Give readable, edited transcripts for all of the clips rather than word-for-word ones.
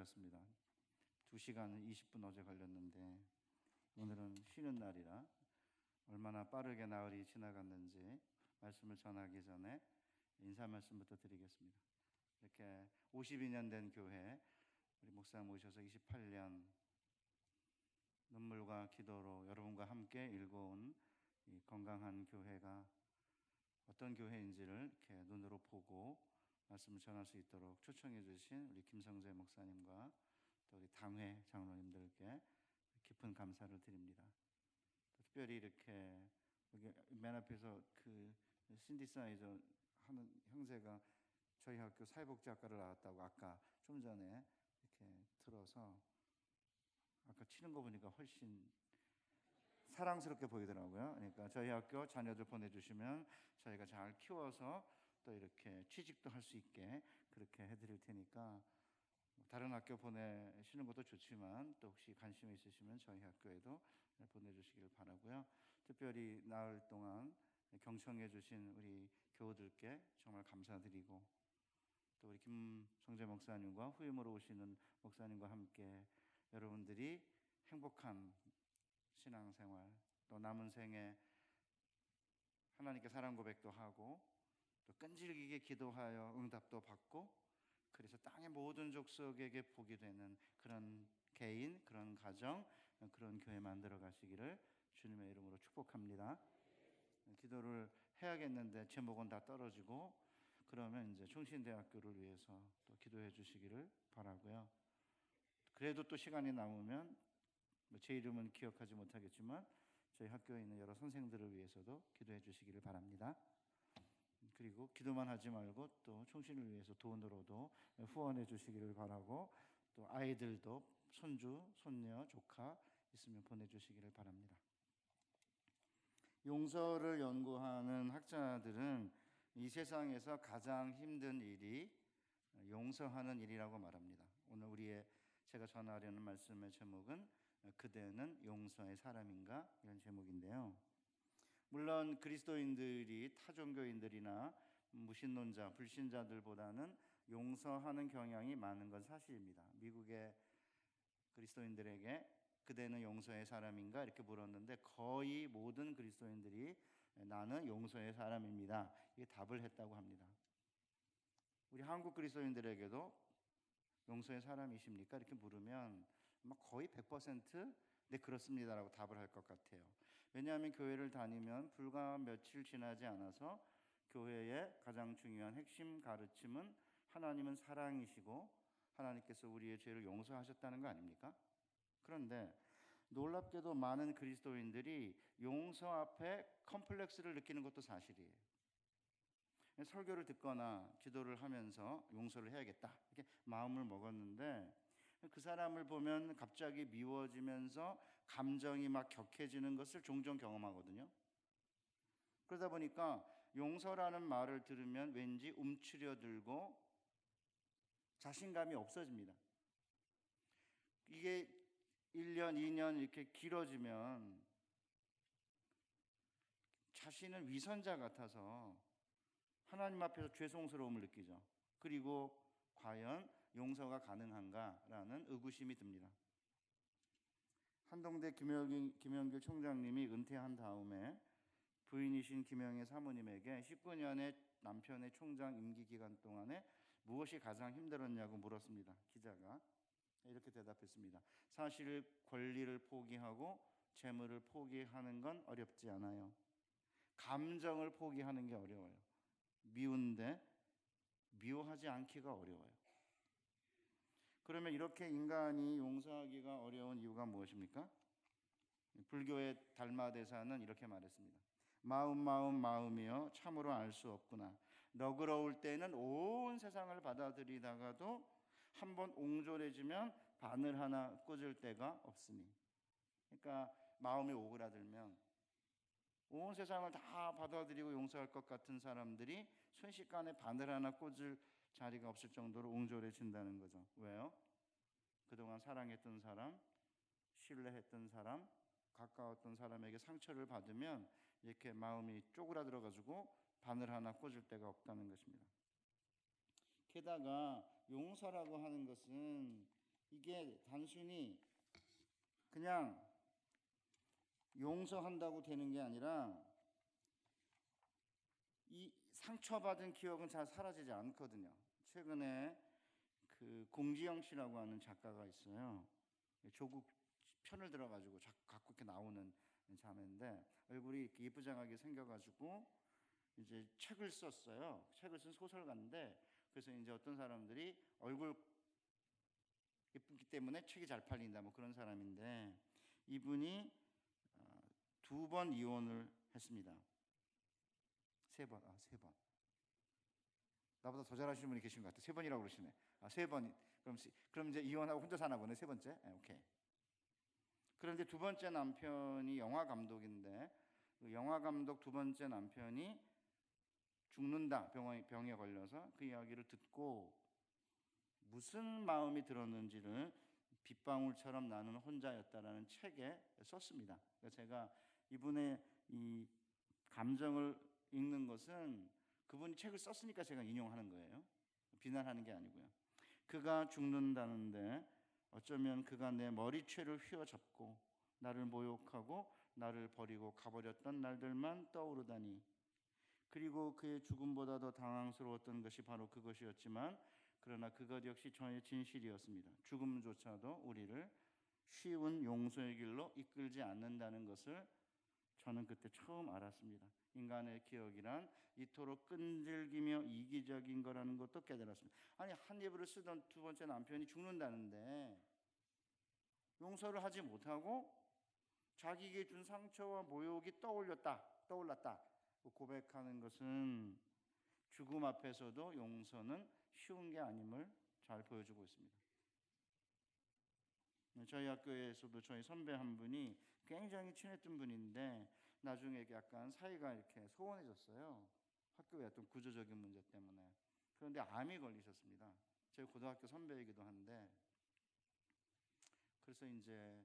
걸렸습니다. 2시간 20분 어제 걸렸는데 오늘은 쉬는 날이라 얼마나 빠르게 나흘이 지나갔는지 말씀을 전하기 전에 인사 말씀부터 드리겠습니다. 이렇게 52년 된 교회 우리 목사 모셔서 28년 눈물과 기도로 여러분과 함께 일궈온 이 건강한 교회가 어떤 교회인지를 이렇게 눈으로 보고 말씀을 전할 수 있도록 초청해 주신 우리 김성재 목사님과 또 우리 당회 장로님들께 깊은 감사를 드립니다. 특별히 이렇게 여기 맨 앞에서 그 신디사이저 하는 형제가 저희 학교 사회복지학과를 나왔다고 아까 좀 전에 이렇게 들어서 아까 치는 거 보니까 훨씬 사랑스럽게 보이더라고요. 그러니까 저희 학교 자녀들 보내주시면 저희가 잘 키워서 또 이렇게 취직도 할 수 있게 그렇게 해드릴 테니까 다른 학교 보내시는 것도 좋지만 또 혹시 관심이 있으시면 저희 학교에도 보내주시길 바라고요. 특별히 나흘 동안 경청해 주신 우리 교우들께 정말 감사드리고 또 우리 김성재 목사님과 후임으로 오시는 목사님과 함께 여러분들이 행복한 신앙생활 또 남은 생에 하나님께 사랑 고백도 하고 또 끈질기게 기도하여 응답도 받고 그래서 땅의 모든 족속에게 복이 되는 그런 개인, 그런 가정, 그런 교회 만들어 가시기를 주님의 이름으로 축복합니다. 기도를 해야겠는데 제목은 다 떨어지고 그러면 이제 충신대학교를 위해서 또 기도해 주시기를 바라고요. 그래도 또 시간이 남으면 제 이름은 기억하지 못하겠지만 저희 학교에 있는 여러 선생들을 위해서도 기도해 주시기를 바랍니다. 그리고 기도만 하지 말고 또 충신을 위해서 돈으로도 후원해 주시기를 바라고 또 아이들도 손주, 손녀, 조카 있으면 보내주시기를 바랍니다. 용서를 연구하는 학자들은 이 세상에서 가장 힘든 일이 용서하는 일이라고 말합니다. 오늘 제가 전하려는 말씀의 제목은 그대는 용서의 사람인가? 이런 제목인데요. 물론 그리스도인들이 타종교인들이나 무신론자, 불신자들보다는 용서하는 경향이 많은 건 사실입니다. 미국의 그리스도인들에게 그대는 용서의 사람인가? 이렇게 물었는데 거의 모든 그리스도인들이 나는 용서의 사람입니다. 이게 답을 했다고 합니다. 우리 한국 그리스도인들에게도 용서의 사람이십니까? 이렇게 물으면 거의 100% 네, 그렇습니다라고 답을 할 것 같아요. 왜냐하면 교회를 다니면 불과 며칠 지나지 않아서 교회의 가장 중요한 핵심 가르침은 하나님은 사랑이시고 하나님께서 우리의 죄를 용서하셨다는 거 아닙니까? 그런데 놀랍게도 많은 그리스도인들이 용서 앞에 컴플렉스를 느끼는 것도 사실이에요. 설교를 듣거나 기도를 하면서 용서를 해야겠다 이렇게 마음을 먹었는데 그 사람을 보면 갑자기 미워지면서 감정이 막 격해지는 것을 종종 경험하거든요. 그러다 보니까 용서라는 말을 들으면 왠지 움츠려들고 자신감이 없어집니다. 이게 1년, 2년 이렇게 길어지면 자신은 위선자 같아서 하나님 앞에서 죄송스러움을 느끼죠. 그리고 과연 용서가 가능한가라는 의구심이 듭니다. 한동대 김영길 총장님이 은퇴한 다음에 부인이신 김영애 사모님에게 19년의 남편의 총장 임기 기간 동안에 무엇이 가장 힘들었냐고 물었습니다. 기자가 이렇게 대답했습니다. 사실 권리를 포기하고 재물을 포기하는 건 어렵지 않아요. 감정을 포기하는 게 어려워요. 미운데 미워하지 않기가 어려워요. 그러면 이렇게 인간이 용서하기가 어려운 이유가 무엇입니까? 불교의 달마대사는 이렇게 말했습니다. 마음이여 참으로 알 수 없구나. 너그러울 때는 온 세상을 받아들이다가도 한번 옹졸해지면 바늘 하나 꽂을 데가 없으니. 그러니까 마음이 오그라들면 온 세상을 다 받아들이고 용서할 것 같은 사람들이 순식간에 바늘 하나 꽂을 자리가 없을 정도로 옹졸해진다는 거죠. 왜요? 그동안 사랑했던 사람, 신뢰했던 사람, 가까웠던 사람에게 상처를 받으면 이렇게 마음이 쪼그라들어가지고 바늘 하나 꽂을 데가 없다는 것입니다. 게다가 용서라고 하는 것은 이게 단순히 그냥 용서한다고 되는 게 아니라 이 상처받은 기억은 잘 사라지지 않거든요. 최근에 그 공지영 씨라고 하는 작가가 있어요. 조국 편을 들어가지고 자꾸 이렇게 나오는 자매인데 얼굴이 이렇게 예쁘장하게 생겨가지고 이제 책을 썼어요. 책을 쓴 소설가인데 그래서 이제 어떤 사람들이 얼굴 예쁘기 때문에 책이 잘 팔린다 뭐 그런 사람인데 이분이 2번 이혼을 했습니다. 3번, 3번. 나보다 더 잘하시는 분이 계신 것 같아. 3번이라고 그러시네. 3번. 그럼 이제 이혼하고 혼자 사나 보네. 3번째. 오케이. 그런데 2번째 남편이 영화 감독인데 그 영화 감독 2번째 남편이 죽는다. 병에 걸려서 그 이야기를 듣고 무슨 마음이 들었는지를 빗방울처럼 나는 혼자였다라는 책에 썼습니다. 그래서 제가 이분의 이 감정을 읽는 것은 그분이 책을 썼으니까 제가 인용하는 거예요. 비난하는 게 아니고요. 그가 죽는다는데 어쩌면 그가 내 머리채를 휘어잡고 나를 모욕하고 나를 버리고 가버렸던 날들만 떠오르다니. 그리고 그의 죽음보다 더 당황스러웠던 것이 바로 그것이었지만 그러나 그것 역시 저의 진실이었습니다. 죽음조차도 우리를 쉬운 용서의 길로 이끌지 않는다는 것을 저는 그때 처음 알았습니다. 인간의 기억이란 이토록 끈질기며 이기적인 거라는 것도 깨달았습니다. 아니 한 예불을 쓰던 2번째 남편이 죽는다는데 용서를 하지 못하고 자기에게 준 상처와 모욕이 떠올랐다 고백하는 것은 죽음 앞에서도 용서는 쉬운 게 아님을 잘 보여주고 있습니다. 저희 학교에서도 저희 선배 한 분이 굉장히 친했던 분인데 나중에 약간 사이가 이렇게 소원해졌어요. 학교의 어떤 구조적인 문제 때문에. 그런데 암이 걸리셨습니다. 저희 고등학교 선배이기도 한데 그래서 이제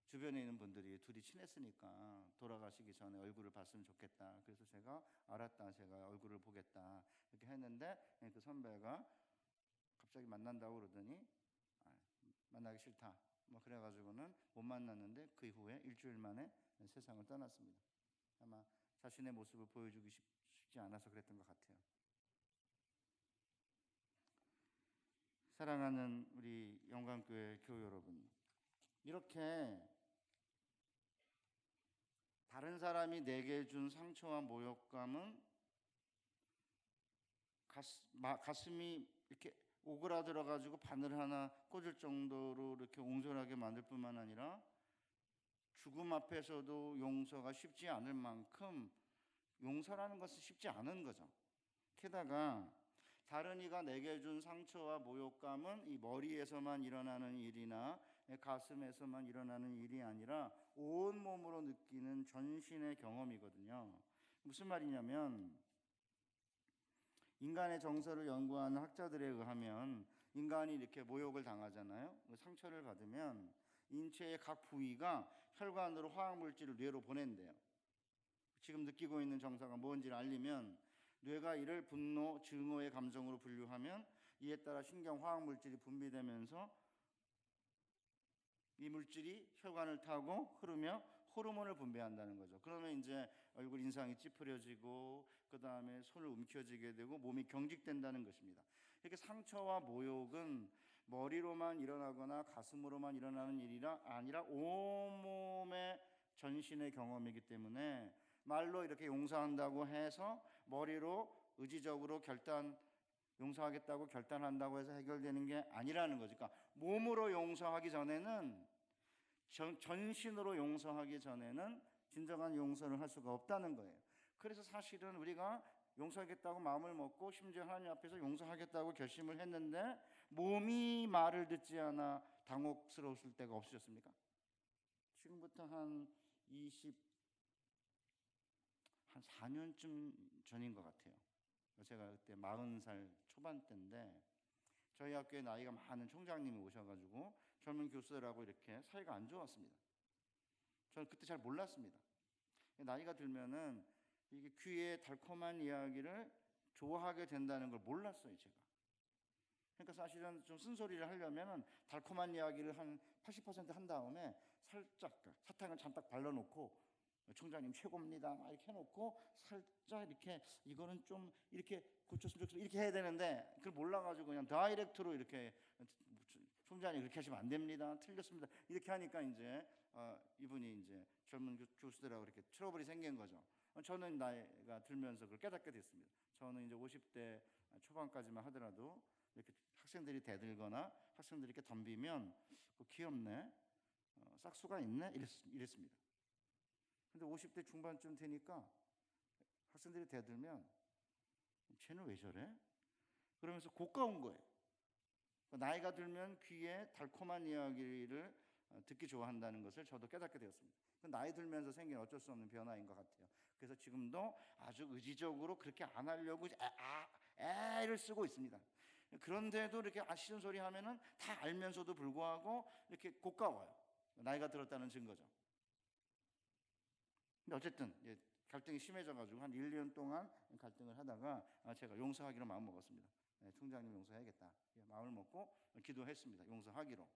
주변에 있는 분들이 둘이 친했으니까 돌아가시기 전에 얼굴을 봤으면 좋겠다. 그래서 제가 알았다. 제가 얼굴을 보겠다. 이렇게 했는데 그 선배가 갑자기 만난다고 그러더니 만나기 싫다. 뭐 그래가지고는 못 만났는데 그 이후에 일주일 만에 세상을 떠났습니다. 아마 자신의 모습을 보여주기 쉽지 않아서 그랬던 것 같아요. 사랑하는 우리 영광교회 교회 여러분, 이렇게 다른 사람이 내게 준 상처와 모욕감은 가슴이 이렇게 오그라들어가지고 바늘 하나 꽂을 정도로 이렇게 옹졸하게 만들 뿐만 아니라 죽음 앞에서도 용서가 쉽지 않을 만큼 용서라는 것은 쉽지 않은 거죠. 게다가 다른 이가 내게 준 상처와 모욕감은 이 머리에서만 일어나는 일이나 가슴에서만 일어나는 일이 아니라 온몸으로 느끼는 전신의 경험이거든요. 무슨 말이냐면 인간의 정서를 연구하는 학자들에 의하면 인간이 이렇게 모욕을 당하잖아요. 상처를 받으면 인체의 각 부위가 혈관으로 화학물질을 뇌로 보낸대요. 지금 느끼고 있는 정서가 뭔지를 알리면 뇌가 이를 분노, 증오의 감정으로 분류하면 이에 따라 신경 화학물질이 분비되면서 이 물질이 혈관을 타고 흐르며 호르몬을 분비한다는 거죠. 그러면 이제 얼굴 인상이 찌푸려지고 그 다음에 손을 움켜쥐게 되고 몸이 경직된다는 것입니다. 이렇게 상처와 모욕은 머리로만 일어나거나 가슴으로만 일어나는 일이라 아니라 온몸의 전신의 경험이기 때문에 말로 이렇게 용서한다고 해서 머리로 의지적으로 용서하겠다고 결단한다고 해서 해결되는 게 아니라는 거죠. 그러니까 몸으로 용서하기 전에는 전신으로 용서하기 전에는 진정한 용서를 할 수가 없다는 거예요. 그래서 사실은 우리가 용서하겠다고 마음을 먹고 심지어 하나님 앞에서 용서하겠다고 결심을 했는데 몸이 말을 듣지 않아 당혹스러웠을 때가 없으셨습니까? 지금부터 한 4년쯤 전인 것 같아요. 제가 그때 40살 초반 때인데 저희 학교에 나이가 많은 총장님이 오셔가지고 젊은 교수들하고 이렇게 사이가 안 좋았습니다. 저는 그때 잘 몰랐습니다. 나이가 들면은 이게 귀의 달콤한 이야기를 좋아하게 된다는 걸 몰랐어요, 제가. 그러니까 사실은 좀 쓴소리를 하려면은 달콤한 이야기를 한 80%한 다음에 살짝 사탕을 잔뜩 발라놓고 총장님 최고입니다 막 이렇게 해놓고 살짝 이렇게 이거는 좀 이렇게 고쳤으면 좋겠어 이렇게 해야 되는데 그걸 몰라가지고 그냥 다이렉트로 이렇게 총장님 그렇게 하시면 안 됩니다 틀렸습니다 이렇게 하니까 이제 이분이 이제 젊은 교수들하고 이렇게 트러블이 생긴 거죠. 저는 나이가 들면서 그걸 깨닫게 됐습니다. 저는 이제 50대 초반까지만 하더라도 이렇게 학생들이 대들거나 학생들이 이렇게 덤비면 귀엽네, 싹수가 있네 이랬습니다. 근데 50대 중반쯤 되니까 학생들이 대들면 쟤는 왜 저래? 그러면서 고가운 거예요. 나이가 들면 귀에 달콤한 이야기를 듣기 좋아한다는 것을 저도 깨닫게 되었습니다. 나이 들면서 생긴 어쩔 수 없는 변화인 것 같아요. 그래서 지금도 아주 의지적으로 그렇게 안 하려고 애를 쓰고 있습니다. 그런데도 이렇게 싫은 소리 하면은 다 알면서도 불구하고 이렇게 고가워요. 나이가 들었다는 증거죠. 근데 어쨌든 갈등이 심해져가지고 한 1, 2년 동안 갈등을 하다가 제가 용서하기로 마음 먹었습니다. 총장님 용서해야겠다. 마음을 먹고 기도했습니다. 용서하기로.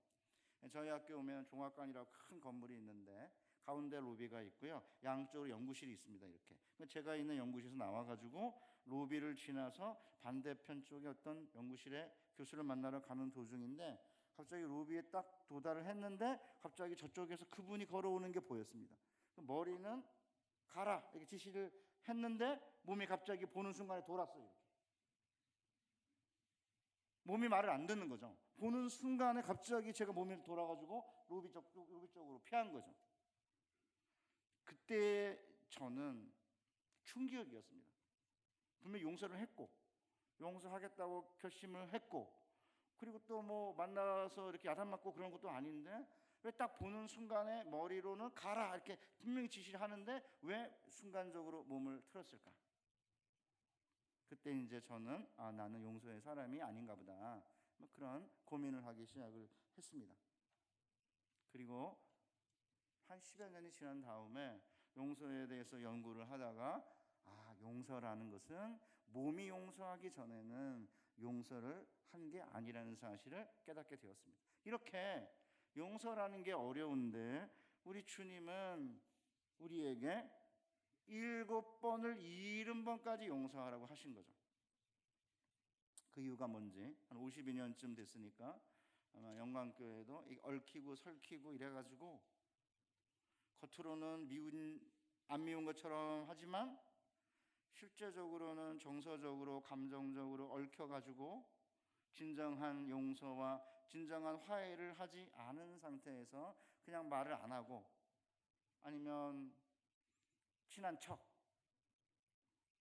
저희 학교 오면 종합관이라고 큰 건물이 있는데 가운데 로비가 있고요. 양쪽으로 연구실이 있습니다. 이렇게. 제가 있는 연구실에서 나와가지고 로비를 지나서 반대편 쪽에 어떤 연구실에 교수를 만나러 가는 도중인데 갑자기 로비에 딱 도달을 했는데 갑자기 저쪽에서 그분이 걸어오는 게 보였습니다. 머리는 가라 이렇게 지시를 했는데 몸이 갑자기 보는 순간에 돌았어요. 이렇게. 몸이 말을 안 듣는 거죠. 보는 순간에 갑자기 제가 몸이 돌아가지고 로비 쪽으로 피한 거죠. 그때 저는 충격이었습니다. 분명히 용서를 했고 용서하겠다고 결심을 했고 그리고 또 뭐 만나서 이렇게 야단 맞고 그런 것도 아닌데 왜 딱 보는 순간에 머리로는 가라 이렇게 분명히 지시를 하는데 왜 순간적으로 몸을 틀었을까? 그때 이제 저는 나는 용서의 사람이 아닌가 보다 뭐 그런 고민을 하기 시작을 했습니다. 그리고 한 10여 년이 지난 다음에 용서에 대해서 연구를 하다가 용서라는 것은 몸이 용서하기 전에는 용서를 한 게 아니라는 사실을 깨닫게 되었습니다. 이렇게 용서라는 게 어려운데 우리 주님은 우리에게 7번을 70번까지 용서하라고 하신 거죠. 그 이유가 뭔지 한 52년쯤 됐으니까 아마 영광교회도 얽히고 설키고 이래가지고 겉으로는 안 미운 것처럼 하지만 실제적으로는 정서적으로 감정적으로 얽혀가지고 진정한 용서와 진정한 화해를 하지 않은 상태에서 그냥 말을 안 하고 아니면 친한 척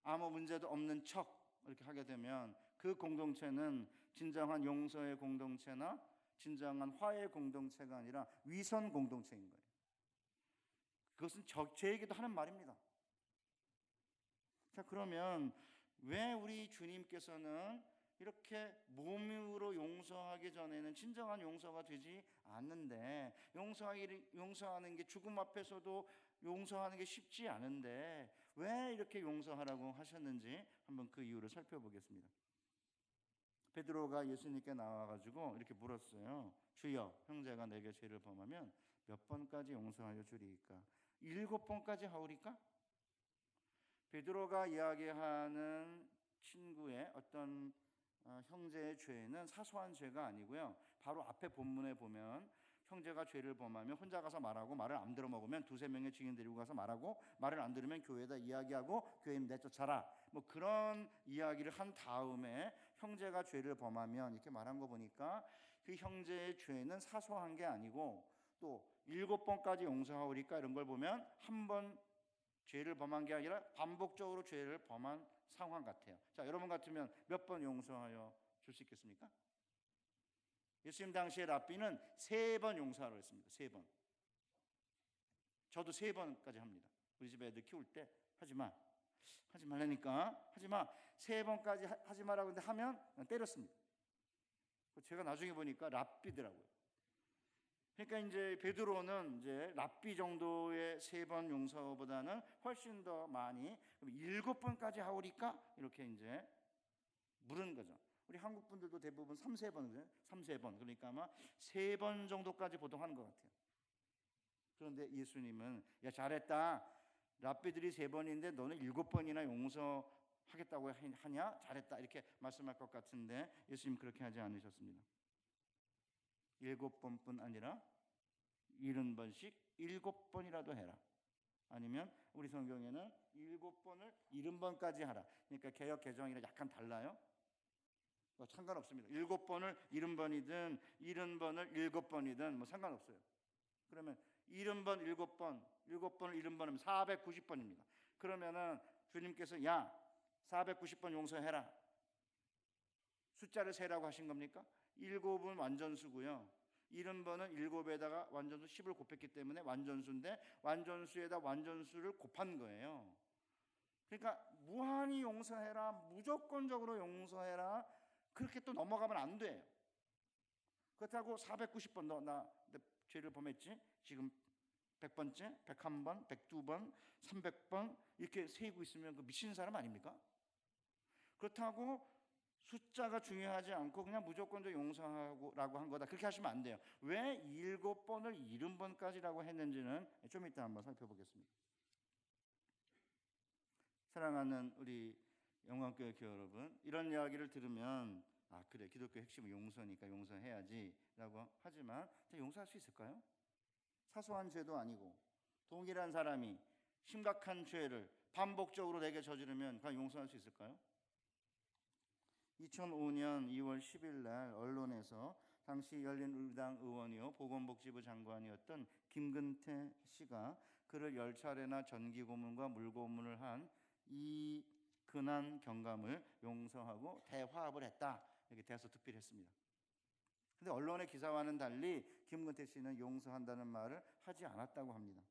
아무 문제도 없는 척 이렇게 하게 되면 그 공동체는 진정한 용서의 공동체나 진정한 화해의 공동체가 아니라 위선 공동체인 거예요. 그것은 저에게도 하는 말입니다. 자, 그러면 왜 우리 주님께서는 이렇게 몸으로 용서하기 전에는 진정한 용서가 되지 않는데 용서하는 게 죽음 앞에서도 용서하는 게 쉽지 않은데 왜 이렇게 용서하라고 하셨는지 한번 그 이유를 살펴보겠습니다. 베드로가 예수님께 나와가지고 이렇게 물었어요. 주여, 형제가 내게 죄를 범하면 몇 번까지 용서하여 주리이까? 7번까지 하오리까? 베드로가 이야기하는 친구의 어떤 형제의 죄는 사소한 죄가 아니고요. 바로 앞에 본문에 보면 형제가 죄를 범하면 혼자 가서 말하고 말을 안 들어먹으면 2-3명의 증인 데리고 가서 말하고 말을 안 들으면 교회에다 이야기하고 교회는 내쫓아라. 뭐 그런 이야기를 한 다음에 형제가 죄를 범하면 이렇게 말한 거 보니까 그 형제의 죄는 사소한 게 아니고 또 7번까지 용서하오리까 이런 걸 보면 한 번 죄를 범한 게 아니라 반복적으로 죄를 범한 상황 같아요. 자, 여러분 같으면 몇 번 용서하여 줄 수 있겠습니까? 예수님 당시에 랍비는 3번 용서하라고 했습니다. 3번. 저도 3번까지 합니다. 우리 집 애들 키울 때 하지 말라니까 하지 마. 3번까지 하지 마라고 근데 하면 때렸습니다. 제가 나중에 보니까 랍비더라고요. 그러니까 이제 베드로는 이제 랍비 정도의 3번 용서보다는 훨씬 더 많이 7번까지 하오리까 이렇게 이제 물은 거죠. 우리 한국 분들도 대부분 3, 4번 그래요. 3, 4번. 그러니까 아마 3번 정도까지 보통 하는 것 같아요. 그런데 예수님은 야 잘했다. 랍비들이 3번인데 너는 7번이나 용서하겠다고 하냐? 잘했다. 이렇게 말씀할 것 같은데 예수님 그렇게 하지 않으셨습니다. 7번뿐 아니라 70번씩 7번이라도 해라. 아니면 우리 성경에는 7번을 70번까지 하라. 그러니까 개역 개정이랑 약간 달라요. 뭐 상관없습니다. 7번을 70번이든 70번을 7번이든 뭐 상관없어요. 그러면 70번 7번 7번을 70번이면 490번입니다. 그러면은 주님께서 야 490번 용서해라. 숫자를 세라고 하신 겁니까? 7은 완전수고요. 70번은 7에다가 완전수 10을 곱했기 때문에 완전수인데 완전수에다 완전수를 곱한 거예요. 그러니까 무한히 용서해라, 무조건적으로 용서해라, 그렇게 또 넘어가면 안 돼요. 그렇다고 490번 나 죄를 범했지? 지금 100번째, 101번, 102번, 300번 이렇게 세고 있으면 그 미친 사람 아닙니까? 그렇다고 숫자가 중요하지 않고 그냥 무조건적 용서하고라고 한 거다. 그렇게 하시면 안 돼요. 왜 7번을 70번까지라고 했는지는 좀 이따 한번 살펴보겠습니다. 사랑하는 우리 영광교회 교회 여러분, 이런 이야기를 들으면 아 그래 기독교 핵심은 용서니까 용서해야지라고 하지만 용서할 수 있을까요? 사소한 죄도 아니고 동일한 사람이 심각한 죄를 반복적으로 내게 저지르면 과연 용서할 수 있을까요? 2005년 2월 10일 날 언론에서 당시 열린우리당 의원이요 보건복지부 장관이었던 김근태 씨가 그를 10차례나 전기고문과 물고문을 한 이 근한 경감을 용서하고 대화합을 했다. 이렇게 대해서 투표했습니다. 그런데 언론의 기사와는 달리 김근태 씨는 용서한다는 말을 하지 않았다고 합니다.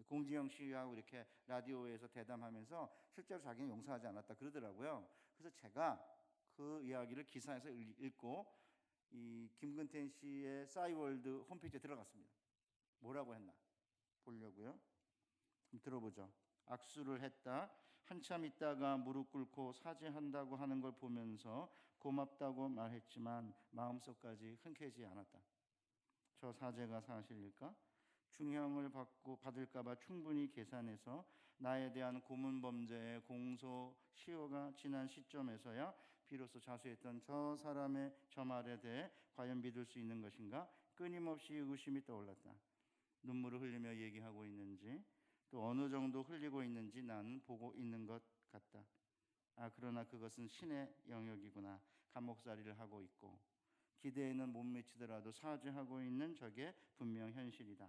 공지영 씨하고 이렇게 라디오에서 대담하면서 실제로 자기는 용서하지 않았다 그러더라고요. 그래서 제가 그 이야기를 기사에서 읽고 이 김근태 씨의 싸이월드 홈페이지에 들어갔습니다. 뭐라고 했나 보려고요. 들어보죠. 악수를 했다. 한참 있다가 무릎 꿇고 사죄한다고 하는 걸 보면서 고맙다고 말했지만 마음속까지 흔쾌지 않았다. 저 사죄가 사실일까? 중형을 받을까 봐 충분히 계산해서 나에 대한 고문 범죄의 공소시효가 지난 시점에서야 비로소 자수했던 저 사람의 저 말에 대해 과연 믿을 수 있는 것인가? 끊임없이 의구심이 떠올랐다. 눈물을 흘리며 얘기하고 있는지 또 어느 정도 흘리고 있는지 나는 보고 있는 것 같다. 아 그러나 그것은 신의 영역이구나. 감옥살이를 하고 있고 기대에는 못 미치더라도 사죄하고 있는 저게 분명 현실이다.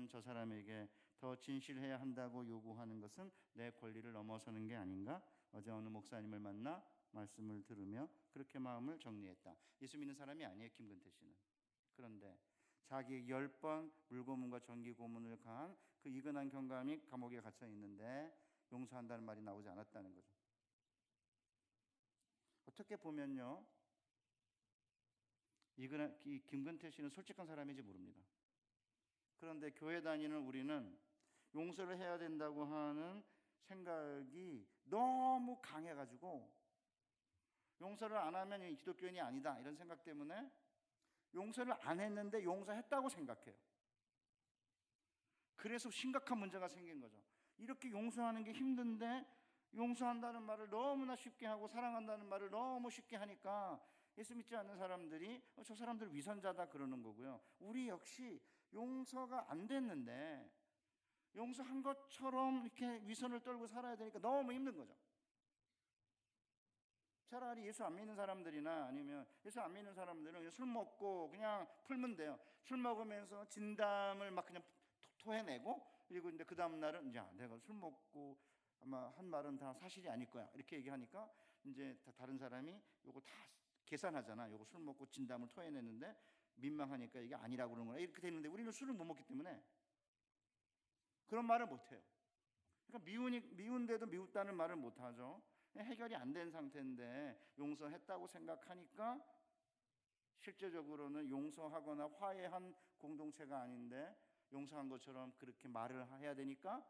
저 사람에게 더 진실해야 한다고 요구하는 것은 내 권리를 넘어서는 게 아닌가? 어제 어느 목사님을 만나 말씀을 들으며 그렇게 마음을 정리했다. 예수 믿는 사람이 아니에요, 김근태 씨는. 그런데 자기 10번 물고문과 전기고문을 가한 그 이근한 경감이 감옥에 갇혀 있는데 용서한다는 말이 나오지 않았다는 거죠. 어떻게 보면요, 이 김근태 씨는 솔직한 사람인지 모릅니다. 그런데 교회 다니는 우리는 용서를 해야 된다고 하는 생각이 너무 강해가지고 용서를 안 하면 기독교인이 아니다 이런 생각 때문에 용서를 안 했는데 용서했다고 생각해요. 그래서 심각한 문제가 생긴 거죠. 이렇게 용서하는 게 힘든데 용서한다는 말을 너무나 쉽게 하고 사랑한다는 말을 너무 쉽게 하니까 예수 믿지 않는 사람들이 저 사람들 위선자다 그러는 거고요. 우리 역시 용서가 안 됐는데 용서한 것처럼 이렇게 위선을 떨고 살아야 되니까 너무 힘든 거죠. 차라리 예수 안 믿는 사람들이나 아니면 예수 안 믿는 사람들은 술 먹고 그냥 풀면 돼요. 술 먹으면서 진담을 막 그냥 토해내고 그리고 이제 그 다음 날은 이제 내가 술 먹고 아마 한 말은 다 사실이 아닐 거야 이렇게 얘기하니까 이제 다른 사람이 요거 다 계산하잖아. 요거 술 먹고 진담을 토해내는데 민망하니까 이게 아니라고 그러는 거야. 이렇게 되는데 우리는 술을 못 먹기 때문에 그런 말을 못 해요. 그러니까 미운데도 미웠다는 말을 못 하죠. 해결이 안 된 상태인데 용서했다고 생각하니까 실제적으로는 용서하거나 화해한 공동체가 아닌데 용서한 것처럼 그렇게 말을 해야 되니까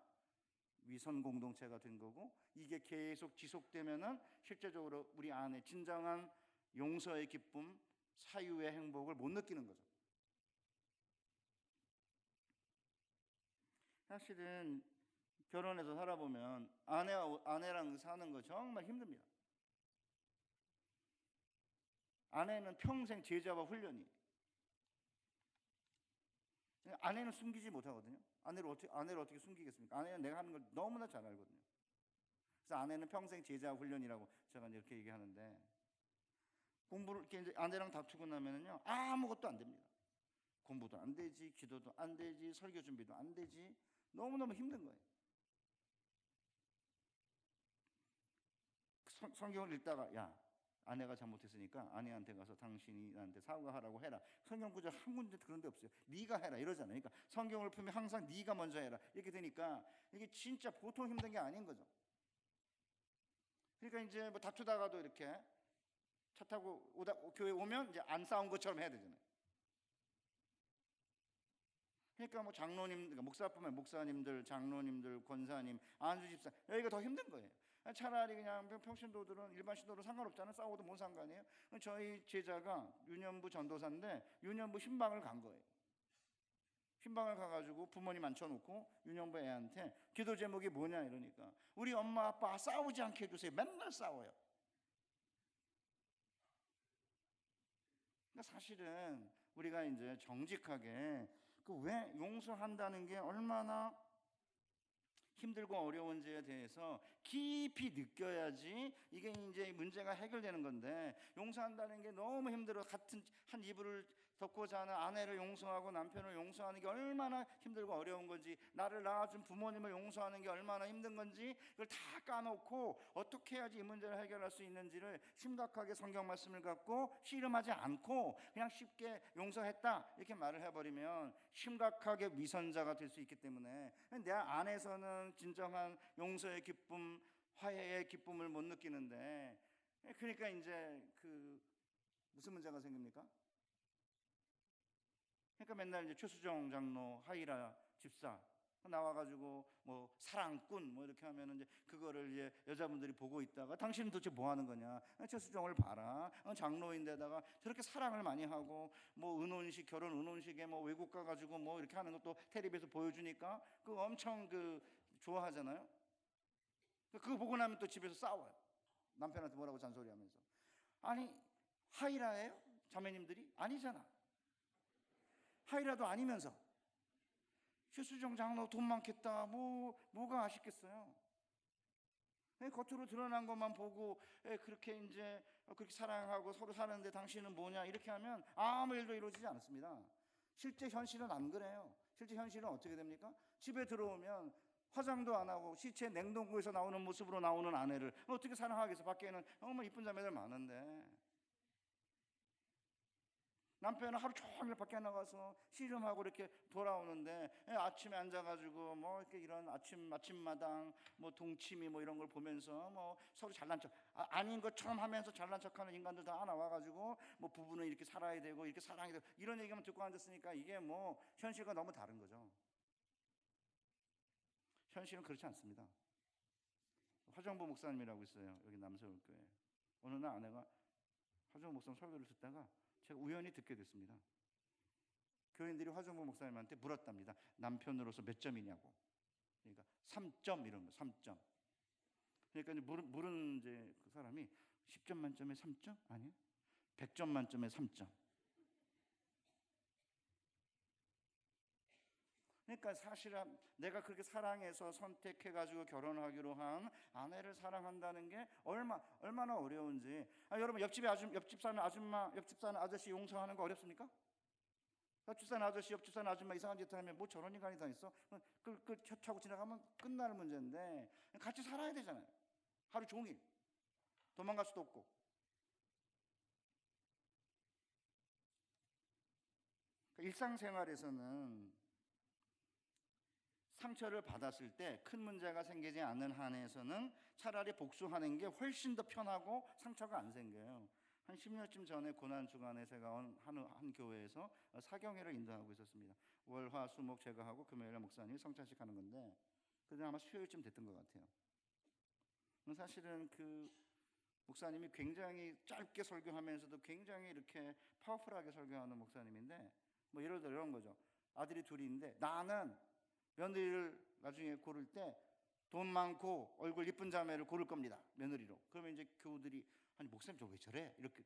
위선 공동체가 된 거고, 이게 계속 지속되면은 실제적으로 우리 안에 진정한 용서의 기쁨, 사유의 행복을 못 느끼는 거죠. 사실은 결혼해서 살아보면 아내랑 사는 거 정말 힘듭니다. 아내는 평생 제자와 훈련이. 아내는 숨기지 못하거든요. 아내를 어떻게 숨기겠습니까? 아내는 내가 하는 걸 너무나 잘 알거든요. 그래서 아내는 평생 제자 훈련이라고 제가 이렇게 얘기하는데, 공부를 이렇게 이제 아내랑 다투고 나면은요 아무것도 안 됩니다. 공부도 안 되지, 기도도 안 되지, 설교 준비도 안 되지. 너무너무 힘든 거예요. 성경을 읽다가, 야, 아내가 잘못했으니까 아내한테 가서 당신이 나한테 사과하라고 해라. 성경 구절 한 군데 그런 데 없어요. 네가 해라 이러잖아요. 그러니까 성경을 펴면 항상 네가 먼저 해라 이렇게 되니까 이게 진짜 보통 힘든 게 아닌 거죠. 그러니까 이제 뭐 다투다가도 이렇게 차 타고 교회 오면 이제 안 싸운 것처럼 해야 되잖아요. 그러니까 뭐 장로님, 그러니까 목사뿐만 목사님들, 장로님들, 권사님, 안수 집사, 여기가 더 힘든 거예요. 차라리 그냥 평신도들은 일반 신도로 상관없잖아요. 싸워도 뭔 상관이에요. 저희 제자가 유년부 전도사인데 유년부 신방을 간 거예요. 신방을 가가지고 부모님 앉혀놓고 유년부 애한테 기도 제목이 뭐냐 이러니까, 우리 엄마 아빠 싸우지 않게 해주세요. 맨날 싸워요. 그러니까 사실은 우리가 이제 정직하게 그 왜 용서한다는 게 얼마나 힘들고 어려운지에 대해서 깊이 느껴야지 이게 이제 문제가 해결되는 건데, 용서한다는 게 너무 힘들어. 같은 한 이불을 덮고 자는 아내를 용서하고 남편을 용서하는 게 얼마나 힘들고 어려운 건지, 나를 낳아준 부모님을 용서하는 게 얼마나 힘든 건지 그걸 다 까놓고 어떻게 해야지 이 문제를 해결할 수 있는지를 심각하게 성경 말씀을 갖고 씨름하지 않고 그냥 쉽게 용서했다 이렇게 말을 해버리면 심각하게 위선자가 될 수 있기 때문에, 내 안에서는 진정한 용서의 기쁨, 화해의 기쁨을 못 느끼는데, 그러니까 이제 그 무슨 문제가 생깁니까? 그러니까 맨날 이제 최수정 장로, 하이라 집사 나와가지고 뭐 사랑꾼 뭐 이렇게 하면은 이제 그거를 이제 여자분들이 보고 있다가, 당신은 도대체 뭐 하는 거냐? 최수정을 봐라. 장로인데다가 저렇게 사랑을 많이 하고 뭐 은혼식, 결혼 은혼식에 뭐 외국 가가지고 뭐 이렇게 하는 것도 텔레비에서 보여주니까 그 엄청 그 좋아하잖아요. 그거 보고 나면 또 집에서 싸워요. 남편한테 뭐라고 잔소리하면서. 아니 하이라예요? 자매님들이? 아니잖아. 하이라도 아니면서 최수정 장로 돈 많겠다 뭐가 아쉽겠어요. 겉으로 드러난 것만 보고 그렇게 이제 그렇게 사랑하고 서로 사는데 당신은 뭐냐 이렇게 하면 아무 일도 이루어지지 않습니다. 실제 현실은 안 그래요. 실제 현실은 어떻게 됩니까? 집에 들어오면 화장도 안 하고 시체 냉동고에서 나오는 모습으로 나오는 아내를 어떻게 사랑하겠어? 밖에는 정말 이쁜 자매들 많은데. 남편은 하루 종일 밖에 나가서 씨름하고 이렇게 돌아오는데, 아침에 앉아가지고 뭐 이렇게 이런 아침마당 뭐 동치미 뭐 이런 걸 보면서 뭐 서로 잘난 척 아닌 것처럼 하면서 잘난 척하는 인간들 다 나와가지고 뭐 부부는 이렇게 살아야 되고 이렇게 사랑해야 되고 이런 얘기만 듣고 앉았으니까 이게 뭐 현실과 너무 다른 거죠. 현실은 그렇지 않습니다. 화정보 목사님이라고 있어요. 여기 남서울교회. 어느 날 아내가 화정보 목사님 설교를 듣다가 제가 우연히 듣게 됐습니다. 교인들이 화정보 목사님한테 물었답니다. 남편으로서 몇 점이냐고. 그러니까 3점 이런 거, 3점. 그러니까 이제 물은 이제 그 사람이 10점 만점에 3점? 아니요. 100점 만점에 3점. 그러니까 사실은 내가 그렇게 사랑해서 선택해가지고 결혼하기로 한 아내를 사랑한다는 게 얼마나 어려운지. 여러분 옆집 사는 아줌마, 옆집 사는 아저씨 용서하는 거 어렵습니까? 옆집 사는 아저씨, 옆집 사는 아줌마 이상한 짓 하면 뭐 저런 인간이 다 있어? 그 차고 지나가면 끝날 문제인데 같이 살아야 되잖아요. 하루 종일 도망갈 수도 없고. 일상생활에서는 상처를 받았을 때 큰 문제가 생기지 않는 한에서는 차라리 복수하는 게 훨씬 더 편하고 상처가 안 생겨요. 한 10년쯤 전에 고난주간에 제가 한 교회에서 사경회를 인도하고 있었습니다. 월, 화, 수, 목 제가 하고 금요일에 목사님이 성찬식 하는 건데, 그때 아마 수요일쯤 됐던 것 같아요. 사실은 그 목사님이 굉장히 짧게 설교하면서도 굉장히 이렇게 파워풀하게 설교하는 목사님인데, 뭐 예를 들어 이런 거죠. 아들이 둘이 있는데 나는 며느리를 나중에 고를 때 돈 많고 얼굴 이쁜 자매를 고를 겁니다, 며느리로. 그러면 이제 교우들이 아니 목사님 저 왜 저래? 이렇게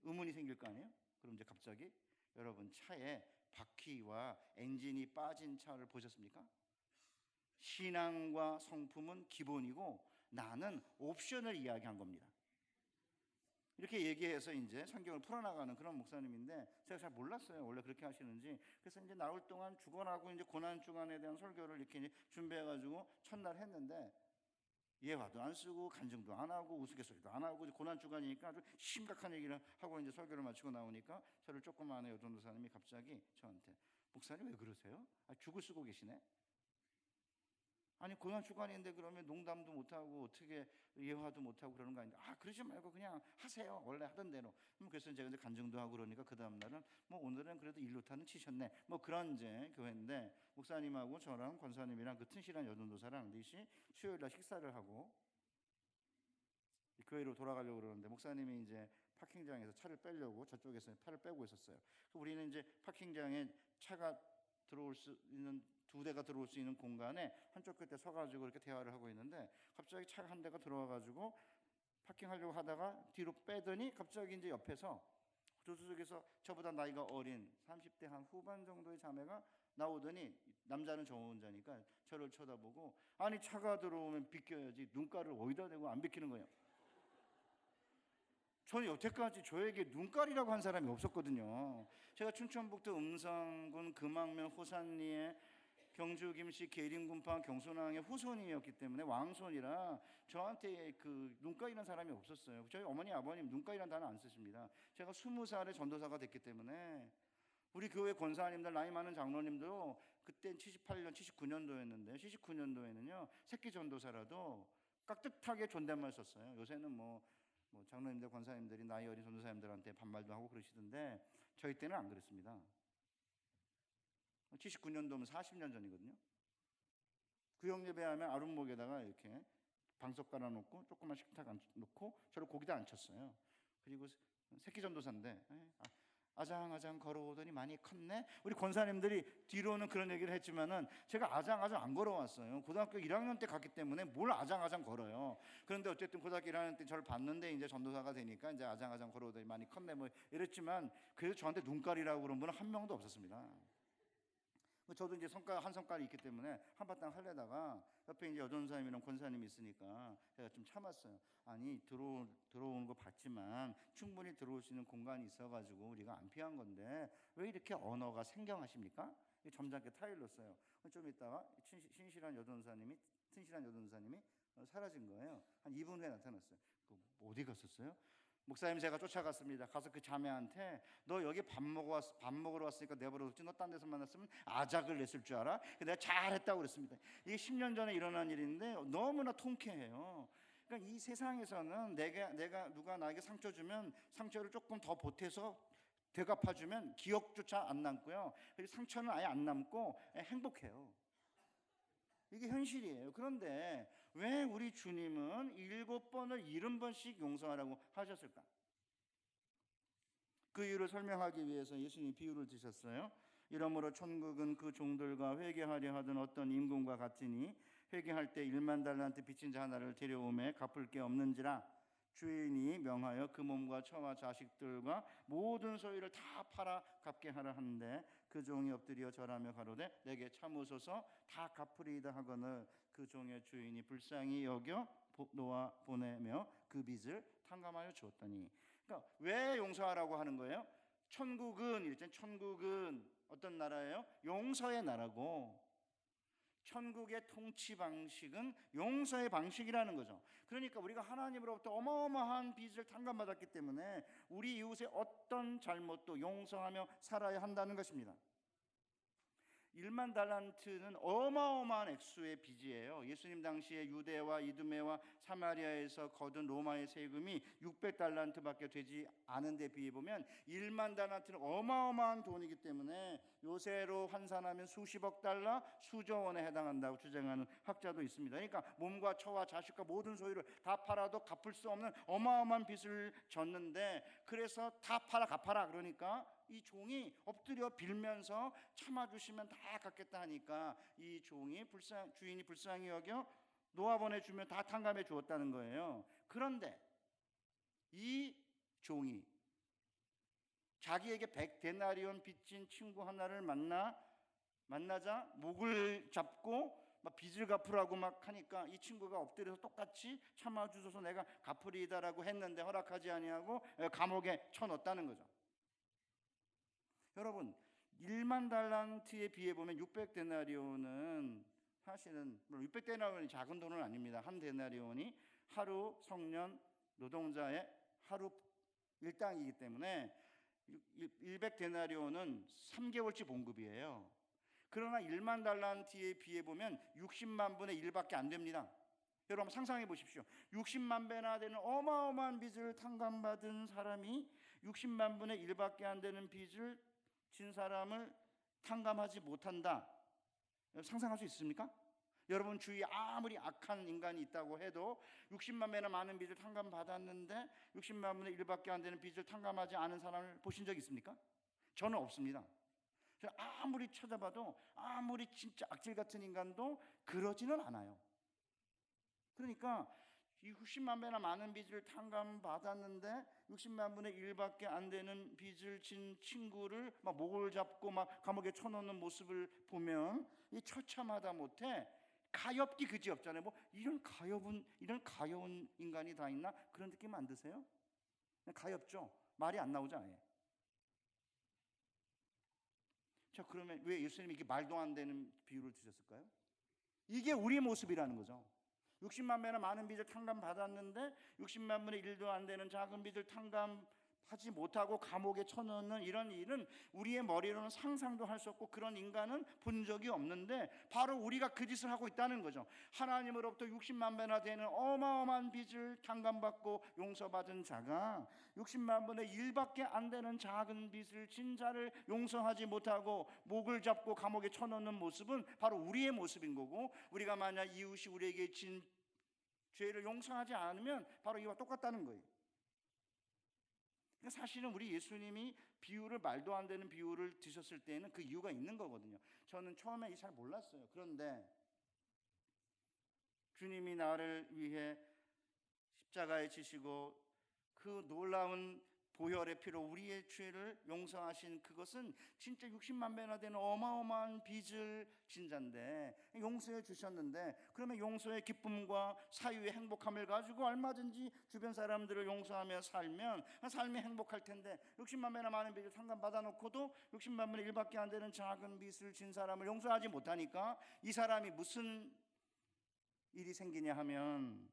의문이 생길 거 아니에요? 그럼 이제 갑자기 여러분 차에 바퀴와 엔진이 빠진 차를 보셨습니까? 신앙과 성품은 기본이고 나는 옵션을 이야기한 겁니다. 이렇게 얘기해서 이제 성경을 풀어나가는 그런 목사님인데 제가 잘 몰랐어요, 원래 그렇게 하시는지. 그래서 이제 나올 동안 주간하고 이제 고난 주간에 대한 설교를 이렇게 준비해가지고 첫날 했는데 예화도 안 쓰고 간증도 안 하고 우스갯소리도 안 하고 고난 주간이니까 아주 심각한 얘기를 하고 이제 설교를 마치고 나오니까 저를 조그마한 여전도사님이 갑자기 저한테 목사님 왜 그러세요? 죽을 쓰고 계시네? 아니 고난 주간인데 그러면 농담도 못하고 어떻게 예화도 못하고 그러는 거 아닌가? 그러지 말고 그냥 하세요, 원래 하던 대로. 그래서 제가 이제 간증도 하고 그러니까 그 다음 날은 뭐 오늘은 그래도 일루타는 치셨네, 뭐 그런 이제 교회인데, 목사님하고 저랑 권사님이랑 그 튼실한 여전도사랑 넷이 수요일날 식사를 하고 교회로 돌아가려고 그러는데 목사님이 이제 파킹장에서 차를 빼려고 저쪽에서 팔을 빼고 있었어요. 우리는 이제 파킹장에 차가 들어올 수 있는 두 대가 들어올 수 있는 공간에 한쪽 끝에 서가지고 이렇게 대화를 하고 있는데 갑자기 차가 한 대가 들어와가지고 파킹하려고 하다가 뒤로 빼더니 갑자기 이제 옆에서 조수석에서 저보다 나이가 어린 30대 한 후반 정도의 자매가 나오더니 남자는 저 혼자니까 저를 쳐다보고 아니 차가 들어오면 비껴야지 눈가를 어디다 대고 안 비키는 거예요. 저는 여태까지 저에게 눈깔이라고 한 사람이 없었거든요. 제가 춘천북도 음성군 금왕면 호산리에 경주 김씨 계림군파 경순왕의 후손이었기 때문에 왕손이라 저한테 그 눈깔이라는 사람이 없었어요. 저희 어머니 아버님 눈깔이라는 단어 안 쓰십니다. 제가 20살에 전도사가 됐기 때문에 우리 교회 권사님들 나이 많은 장로님도 그때 78년 79년도였는데 79년도에는요 새끼 전도사라도 깍듯하게 존댓말 썼어요. 요새는 뭐 장로님들 권사님들이 나이 어린 전도사님들한테 반말도 하고 그러시던데 저희 때는 안 그랬습니다. 79년도면 40년 전이거든요. 구역 예배하면 아랫목에다가 이렇게 방석 깔아놓고 조그만 식탁 놓고 저를 거기다 앉혔어요. 그리고 새끼 전도사인데 아장아장 걸어오더니 많이 컸네. 우리 권사님들이 뒤로는 그런 얘기를 했지만은 제가 아장아장 안 걸어왔어요. 고등학교 1학년 때 갔기 때문에 뭘 아장아장 걸어요. 그런데 어쨌든 고등학교 1학년 때 저를 봤는데 이제 전도사가 되니까 이제 아장아장 걸어오더니 많이 컸네 뭐 이랬지만 그래도 저한테 눈깔이라고 그런 분은 한 명도 없었습니다. 저도 이제 한 성깔이 있기 때문에 한바탕 하려다가 옆에 이제 여전사님이랑 권사님이 있으니까 제가 좀 참았어요. 아니 들어오는 거 봤지만 충분히 들어올 수 있는 공간이 있어가지고 우리가 안 피한 건데 왜 이렇게 언어가 생경하십니까? 점잖게 타일렀어요. 좀 있다가 튼실한 여전사님이 사라진 거예요. 한 2분 후에 나타났어요. 어디 갔었어요? 목사님 제가 쫓아갔습니다. 가서 그 자매한테 너 여기 밥 먹으러 왔으니까 내버려뒀지 너 딴 데서 만났으면 아작을 냈을 줄 알아? 내가 잘했다고 그랬습니다. 이게 10년 전에 일어난 일인데 너무나 통쾌해요. 그러니까 이 세상에서는 내가 누가 나에게 상처 주면 상처를 조금 더 보태서 되갚아주면 기억조차 안 남고요. 그리고 상처는 아예 안 남고 행복해요. 이게 현실이에요. 그런데 왜 우리 주님은 7번을 70번씩 용서하라고 하셨을까? 그 이유를 설명하기 위해서 예수님이 비유를 드셨어요. 이러므로 천국은 그 종들과 회개하려 하던 어떤 임금과 같으니 회개할 때 1만 달란트 빚진 자 하나를 데려오매 갚을 게 없는지라 주인이 명하여 그 몸과 처와 자식들과 모든 소유를 다 팔아 갚게 하라 하는데 그 종이 엎드려 절하며 가로되 내게 참으소서 다 갚으리이다 하거늘 그 종의 주인이 불쌍히 여겨 놓아 보내며 그 빚을 탕감하여 주었더니. 그러니까 왜 용서하라고 하는 거예요? 천국은 어떤 나라예요? 용서의 나라고 천국의 통치 방식은 용서의 방식이라는 거죠. 그러니까 우리가 하나님으로부터 어마어마한 빚을 탕감받았기 때문에 우리 이웃의 어떤 잘못도 용서하며 살아야 한다는 것입니다. 1만 달란트는 어마어마한 액수의 빚이에요. 예수님 당시에 유대와 이두메와 사마리아에서 거둔 로마의 세금이 600달란트밖에 되지 않은 데 비해 보면 1만 달란트는 어마어마한 돈이기 때문에 요새로 환산하면 수십억 달러, 수조 원에 해당한다고 주장하는 학자도 있습니다. 그러니까 몸과 처와 자식과 모든 소유를 다 팔아도 갚을 수 없는 어마어마한 빚을 졌는데, 그래서 다 팔아 갚아라 그러니까 이 종이 엎드려 빌면서 참아주시면 다 갚겠다 하니까 이 종이 주인이 불쌍히 여겨 놓아보내 주면 다 탕감해 주었다는 거예요. 그런데 이 종이 자기에게 100데나리온 빚진 친구 하나를 만나자 목을 잡고 막 빚을 갚으라고 막 하니까 이 친구가 엎드려서 똑같이 참아주소서 내가 갚으리이다라고 했는데 허락하지 아니하고 감옥에 쳐넣었다는 거죠. 여러분, 1만 달란트에 비해 보면 600데나리온은 사실은 600데나리온이 작은 돈은 아닙니다. 한 데나리온이 하루 성년 노동자의 하루 일당이기 때문에 100데나리온은 3개월치 봉급이에요. 그러나 1만 달란트에 비해 보면 60만 분의 1밖에 안 됩니다. 여러분 상상해 보십시오. 60만 배나 되는 어마어마한 빚을 탕감받은 사람이 60만 분의 1밖에 안 되는 빚을 진 사람을 탕감하지 못한다. 상상할 수 있습니까? 여러분 주위에 아무리 악한 인간이 있다고 해도 60만 배나 많은 빚을 탕감받았는데 60만 분의 1밖에 안 되는 빚을 탕감하지 않은 사람을 보신 적 있습니까? 저는 없습니다. 아무리 찾아봐도 아무리 진짜 악질 같은 인간도 그러지는 않아요. 그러니까 이 60만 배나 많은 빚을 탕감받았는데 60만 분의 1밖에 안 되는 빚을 진 친구를 막 목을 잡고 막 감옥에 쳐넣는 모습을 보면 이 처참하다 못해 가엾기 그지없잖아요. 뭐 이런 가여운 인간이 다 있나 그런 느낌 안 드세요? 가엾죠. 말이 안 나오죠 아예. 자, 그러면 왜 예수님이 이게 말도 안 되는 비유를 주셨을까요? 이게 우리 모습이라는 거죠. 60만 배나 많은 빚을 탕감받았는데 60만 분의 1도 안 되는 작은 빚을 탕감하지 못하고 감옥에 쳐넣는 이런 일은 우리의 머리로는 상상도 할 수 없고 그런 인간은 본 적이 없는데 바로 우리가 그 짓을 하고 있다는 거죠. 하나님으로부터 60만 배나 되는 어마어마한 빚을 탕감받고 용서받은 자가 60만 분의 1밖에 안 되는 작은 빚을 진 자를 용서하지 못하고 목을 잡고 감옥에 쳐넣는 모습은 바로 우리의 모습인 거고, 우리가 만약 이웃이 우리에게 진 죄를 용서하지 않으면 바로 이와 똑같다는 거예요. 그러니까 사실은 우리 예수님이 비유를 말도 안 되는 비유를 드셨을 때는 그 이유가 있는 거거든요. 저는 처음에 잘 몰랐어요. 그런데 주님이 나를 위해 십자가에 지시고 그 놀라운 보혈의 피로 우리의 죄를 용서하신 그것은 진짜 60만 배나 되는 어마어마한 빚을 진 자인데 용서해 주셨는데, 그러면 용서의 기쁨과 사유의 행복함을 가지고 얼마든지 주변 사람들을 용서하며 살면 삶이 행복할 텐데 60만 배나 많은 빚을 상감받아 놓고도 60만 분의 1밖에 안 되는 작은 빚을 진 사람을 용서하지 못하니까 이 사람이 무슨 일이 생기냐 하면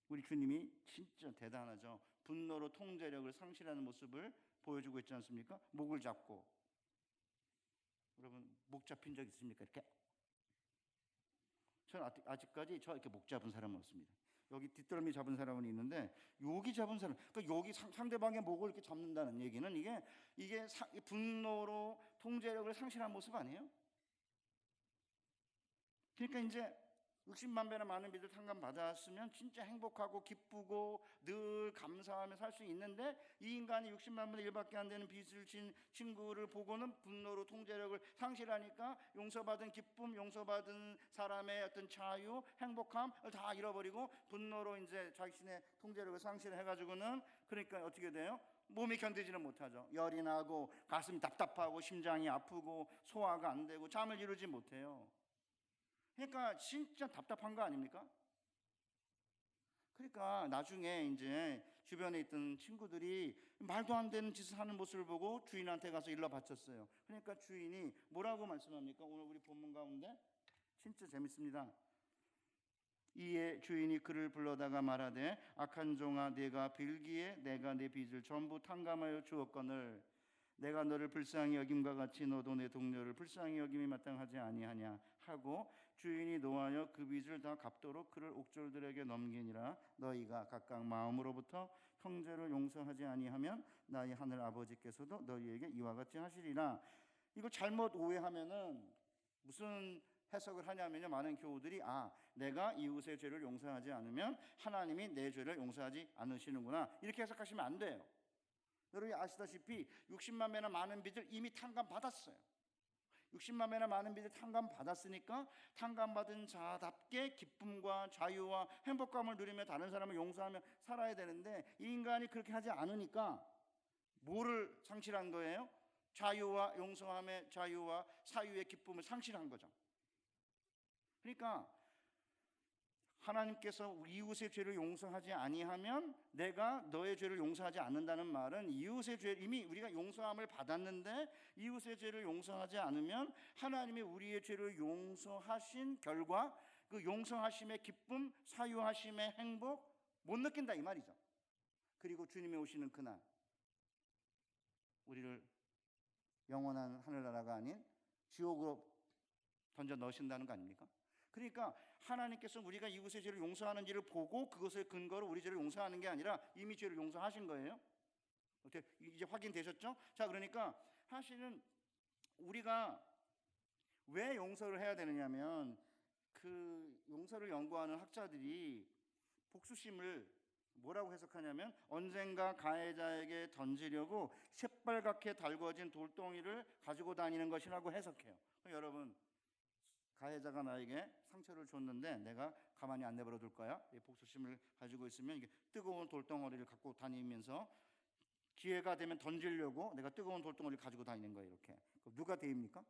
우리 주님이 진짜 대단하죠. 분노로 통제력을 상실하는 모습을 보여주고 있지 않습니까? 목을 잡고. 여러분 목 잡힌 적 있습니까? 이렇게. 저는 아직까지 이렇게 목 잡은 사람은 없습니다. 여기 뒷덜미 잡은 사람은 있는데 여기 잡은 사람, 그러니까 여기 상대방의 목을 이렇게 잡는다는 얘기는 이게 분노로 통제력을 상실한 모습 아니에요? 그러니까 이제 60만 배나 많은 빚을 탕감받았으면 진짜 행복하고 기쁘고 늘 감사하며 살 수 있는데 이 인간이 60만 분의 1밖에 안 되는 빚을 진 친구를 보고는 분노로 통제력을 상실하니까 용서받은 기쁨, 용서받은 사람의 어떤 자유, 행복함을 다 잃어버리고 분노로 이제 자신의 통제력을 상실해가지고는 그러니까 어떻게 돼요? 몸이 견디지는 못하죠. 열이 나고 가슴이 답답하고 심장이 아프고 소화가 안 되고 잠을 이루지 못해요. 그러니까 진짜 답답한 거 아닙니까? 그러니까 나중에 이제 주변에 있던 친구들이 말도 안 되는 짓을 하는 모습을 보고 주인한테 가서 일러 바쳤어요. 그러니까 주인이 뭐라고 말씀합니까? 오늘 우리 본문 가운데 진짜 재밌습니다. 이에 주인이 그를 불러다가 말하되 악한 종아, 내가 빌기에 내가 내 빚을 전부 탕감하여 주었거늘 내가 너를 불쌍히 여김과 같이 너도 내 동료를 불쌍히 여김이 마땅하지 아니하냐 하고 주인이 노하여 그 빚을 다 갚도록 그를 옥졸들에게 넘기니라. 너희가 각각 마음으로부터 형제를 용서하지 아니하면 나의 하늘 아버지께서도 너희에게 이와 같이 하시리라. 이거 잘못 오해하면은 무슨 해석을 하냐면요, 많은 교우들이 내가 이웃의 죄를 용서하지 않으면 하나님이 내 죄를 용서하지 않으시는구나, 이렇게 해석하시면 안 돼요. 여러분이 아시다시피 60만 배나 많은 빚을 이미 탕감받았어요. 60만 배나 많은 빚을 탕감받았으니까 탕감받은 자답게 기쁨과 자유와 행복감을 누리며 다른 사람을 용서하며 살아야 되는데, 이 인간이 그렇게 하지 않으니까 뭐를 상실한 거예요? 자유와 용서함의 자유와 사유의 기쁨을 상실한 거죠. 그러니까 하나님께서 이웃의 죄를 용서하지 아니하면 내가 너의 죄를 용서하지 않는다는 말은, 이웃의 죄, 이미 우리가 용서함을 받았는데 이웃의 죄를 용서하지 않으면 하나님이 우리의 죄를 용서하신 결과 그 용서하심의 기쁨, 사유하심의 행복 못 느낀다, 이 말이죠. 그리고 주님이 오시는 그날 우리를 영원한 하늘나라가 아닌 지옥으로 던져 넣으신다는 거 아닙니까? 그러니까 하나님께서 우리가 이웃의 죄를 용서하는지를 보고 그것을 근거로 우리 죄를 용서하는 게 아니라 이미 죄를 용서하신 거예요. 어떻게 이제 확인되셨죠? 자, 그러니까 사실은 우리가 왜 용서를 해야 되느냐면, 그 용서를 연구하는 학자들이 복수심을 뭐라고 해석하냐면, 언젠가 가해자에게 던지려고 새빨갛게 달궈진 돌덩이를 가지고 다니는 것이라고 해석해요. 여러분, 가해자가 나에게 상처를 줬는데 내가 가만히 안 내버려 둘 거야? 복수심을 가지고 있으면 이게 뜨거운 돌덩어리를 갖고 다니면서 기회가 되면 던지려고 내가 뜨거운 돌덩어리를 가지고 다니는 거예요. 이렇게. 그럼 누가 대입니까?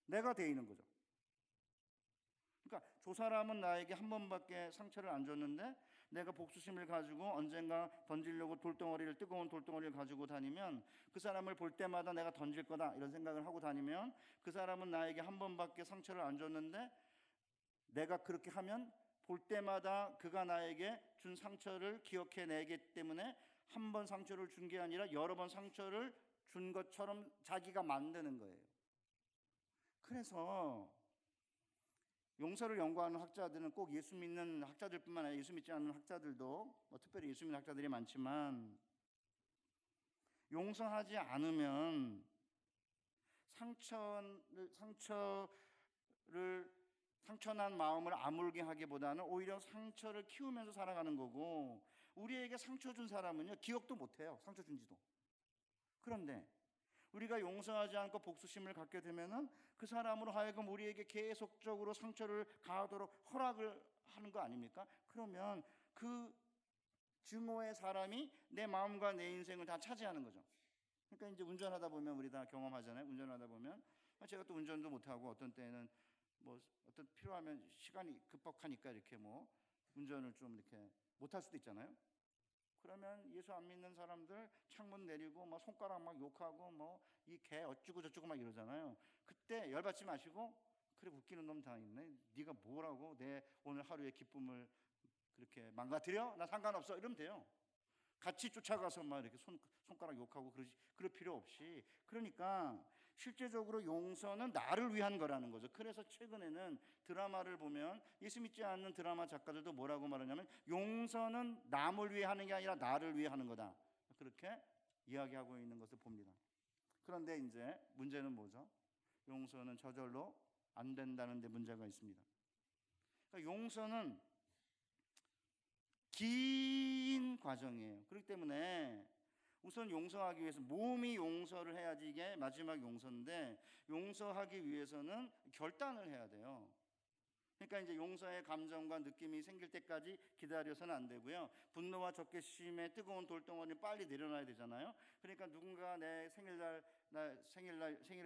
내가 대이는 거죠. 그러니까 저 사람은 나에게 한 번밖에 상처를 안 줬는데 내가 복수심을 가지고 언젠가 던지려고 돌덩어리를, 뜨거운 돌덩어리를 가지고 다니면, 그 사람을 볼 때마다 내가 던질 거다 이런 생각을 하고 다니면, 그 사람은 나에게 한 번밖에 상처를 안 줬는데 내가 그렇게 하면 볼 때마다 그가 나에게 준 상처를 기억해내기 때문에 한 번 상처를 준 게 아니라 여러 번 상처를 준 것처럼 자기가 만드는 거예요. 그래서 용서를 연구하는 학자들은 꼭 예수 믿는 학자들뿐만 아니라 예수 믿지 않는 학자들도, 특별히 예수 믿는 학자들이 많지만, 용서하지 않으면 상처난 마음을 아물게 하기보다는 오히려 상처를 키우면서 살아가는 거고, 우리에게 상처 준 사람은요 기억도 못해요, 상처 준지도. 그런데 우리가 용서하지 않고 복수심을 갖게 되면은 그 사람으로 하여금 우리에게 계속적으로 상처를 가하도록 허락을 하는 거 아닙니까? 그러면 그 증오의 사람이 내 마음과 내 인생을 다 차지하는 거죠. 그러니까 이제 운전하다 보면 우리 다 경험하잖아요. 운전하다 보면 제가 또 운전도 못하고 어떤 때는 어떤 필요하면 시간이 급박하니까 이렇게 운전을 좀 이렇게 못할 수도 있잖아요. 그러면 예수 안 믿는 사람들 창문 내리고 손가락 막 욕하고 이 개 어쩌고 저쩌고 막 이러잖아요. 그때 열받지 마시고, 그래 웃기는 놈 다 있네, 네가 뭐라고 내 오늘 하루의 기쁨을 그렇게 망가뜨려? 나 상관없어, 이러면 돼요. 같이 쫓아가서 막 이렇게 손가락 욕하고 그럴 필요 없이. 그러니까 실제적으로 용서는 나를 위한 거라는 거죠. 그래서 최근에는 드라마를 보면 예수 믿지 않는 드라마 작가들도 뭐라고 말하냐면, 용서는 남을 위해 하는 게 아니라 나를 위해 하는 거다, 그렇게 이야기하고 있는 것을 봅니다. 그런데 이제 문제는 뭐죠? 용서는 저절로 안 된다는 데 문제가 있습니다. 그러니까 용서는 긴 과정이에요. 그렇기 때문에 우선 용서하기 위해서 몸이 용서를 해야지 이게 마지막 용서인데, 용서하기 위해서는 결단을 해야 돼요. 그러니까 이제 용서의 감정과 느낌이 생길 때까지 기다려서는 안 되고요. 분노와 적개심의 뜨거운 돌덩어리는 빨리 내려놔야 되잖아요. 그러니까 누군가 내 생일을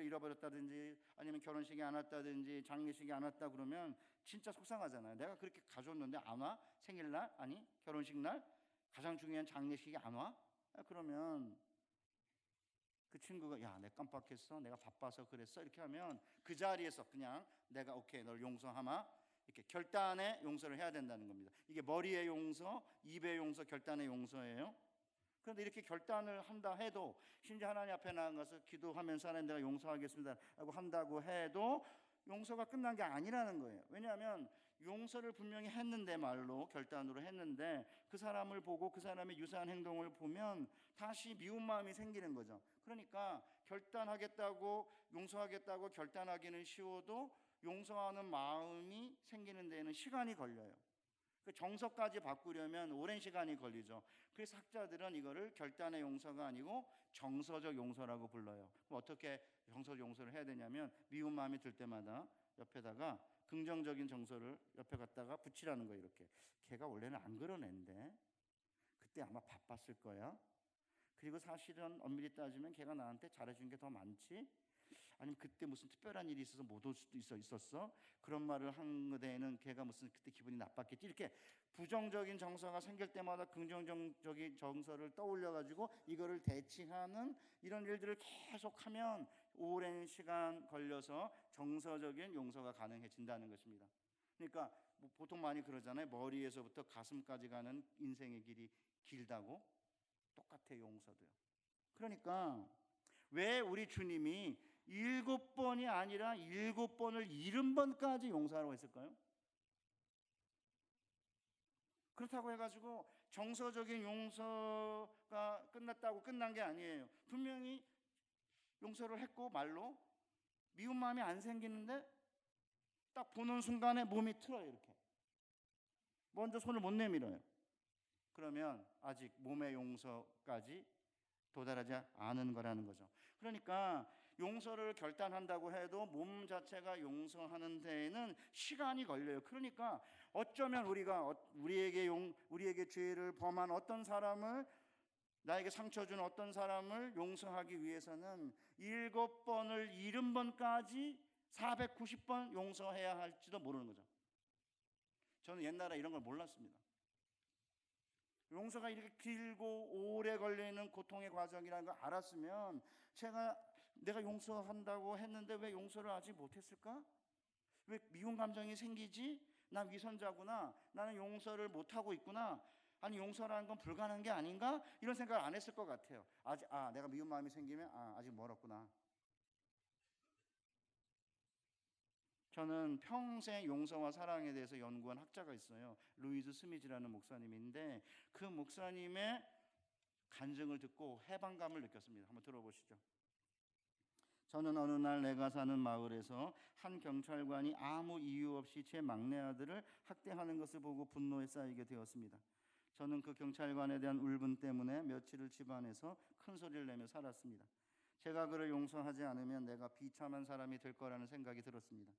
잃어버렸다든지 아니면 결혼식이 안 왔다든지 장례식이 안 왔다 그러면 진짜 속상하잖아요. 내가 그렇게 가져왔는데 안 와? 생일날? 아니 결혼식 날? 가장 중요한 장례식이 안 와? 그러면 그 친구가 야, 내가 깜빡했어, 내가 바빠서 그랬어, 이렇게 하면 그 자리에서 그냥 내가 오케이 널 용서하마, 이렇게 결단의 용서를 해야 된다는 겁니다. 이게 머리의 용서, 입의 용서, 결단의 용서예요. 그런데 이렇게 결단을 한다 해도, 심지어 하나님 앞에 나아가서 기도하면서 하나님 내가 용서하겠습니다 라고 한다고 해도 용서가 끝난 게 아니라는 거예요. 왜냐하면 용서를 분명히 했는데, 말로 결단으로 했는데, 그 사람을 보고 그 사람의 유사한 행동을 보면 다시 미운 마음이 생기는 거죠. 그러니까 결단하겠다고, 용서하겠다고 결단하기는 쉬워도 용서하는 마음이 생기는 데에는 시간이 걸려요. 그 정서까지 바꾸려면 오랜 시간이 걸리죠. 그래서 학자들은 이거를 결단의 용서가 아니고 정서적 용서라고 불러요. 그럼 어떻게 정서적 용서를 해야 되냐면, 미운 마음이 들 때마다 옆에다가 긍정적인 정서를 옆에 갖다가 붙이라는 거예요. 이렇게, 걔가 원래는 안 그런 앤데 그때 아마 바빴을 거야. 그리고 사실은 엄밀히 따지면 걔가 나한테 잘해준 게 더 많지, 아니면 그때 무슨 특별한 일이 있어서 못 올 수도 있었어. 그런 말을 한 데에는 걔가 무슨 그때 기분이 나빴겠지. 이렇게 부정적인 정서가 생길 때마다 긍정적인 정서를 떠올려 가지고 이거를 대칭하는 이런 일들을 계속하면 오랜 시간 걸려서 정서적인 용서가 가능해진다는 것입니다. 그러니까 뭐 보통 많이 그러잖아요. 머리에서부터 가슴까지 가는 인생의 길이 길다고. 똑같아요, 용서도요. 그러니까 왜 우리 주님이 7번이 아니라 7번을 70번까지 용서하라고 했을까요? 그렇다고 해가지고 정서적인 용서가 끝났다고 끝난 게 아니에요. 분명히 용서를 했고, 말로 미운 마음이 안 생기는데 딱 보는 순간에 몸이 틀어요. 이렇게 먼저 손을 못 내밀어요. 그러면 아직 몸의 용서까지 도달하지 않은 거라는 거죠. 그러니까 용서를 결단한다고 해도 몸 자체가 용서하는 데에는 시간이 걸려요. 그러니까 어쩌면 우리가 우리에게 죄를 범한 어떤 사람을, 나에게 상처 준 어떤 사람을 용서하기 위해서는 7번을 70번까지 490번 용서해야 할지도 모르는 거죠. 저는 옛날에 이런 걸 몰랐습니다. 용서가 이렇게 길고 오래 걸리는 고통의 과정이라는 걸 알았으면, 내가 용서한다고 했는데 왜 용서를 아직 못했을까? 왜 미운 감정이 생기지? 난 위선자구나. 나는 용서를 못하고 있구나. 아니, 용서라는 건 불가능한 게 아닌가? 이런 생각을 안 했을 것 같아요. 내가 미운 마음이 생기면 아직 멀었구나. 저는 평생 용서와 사랑에 대해서 연구한 학자가 있어요. 루이즈 스미즈라는 목사님인데, 그 목사님의 간증을 듣고 해방감을 느꼈습니다. 한번 들어보시죠. 저는 어느 날 내가 사는 마을에서 한 경찰관이 아무 이유 없이 제 막내 아들을 학대하는 것을 보고 분노에 쌓이게 되었습니다. 저는 그 경찰관에 대한 울분 때문에 며칠을 집안에서 큰 소리를 내며 살았습니다. 제가 그를 용서하지 않으면 내가 비참한 사람이 될 거라는 생각이 들었습니다.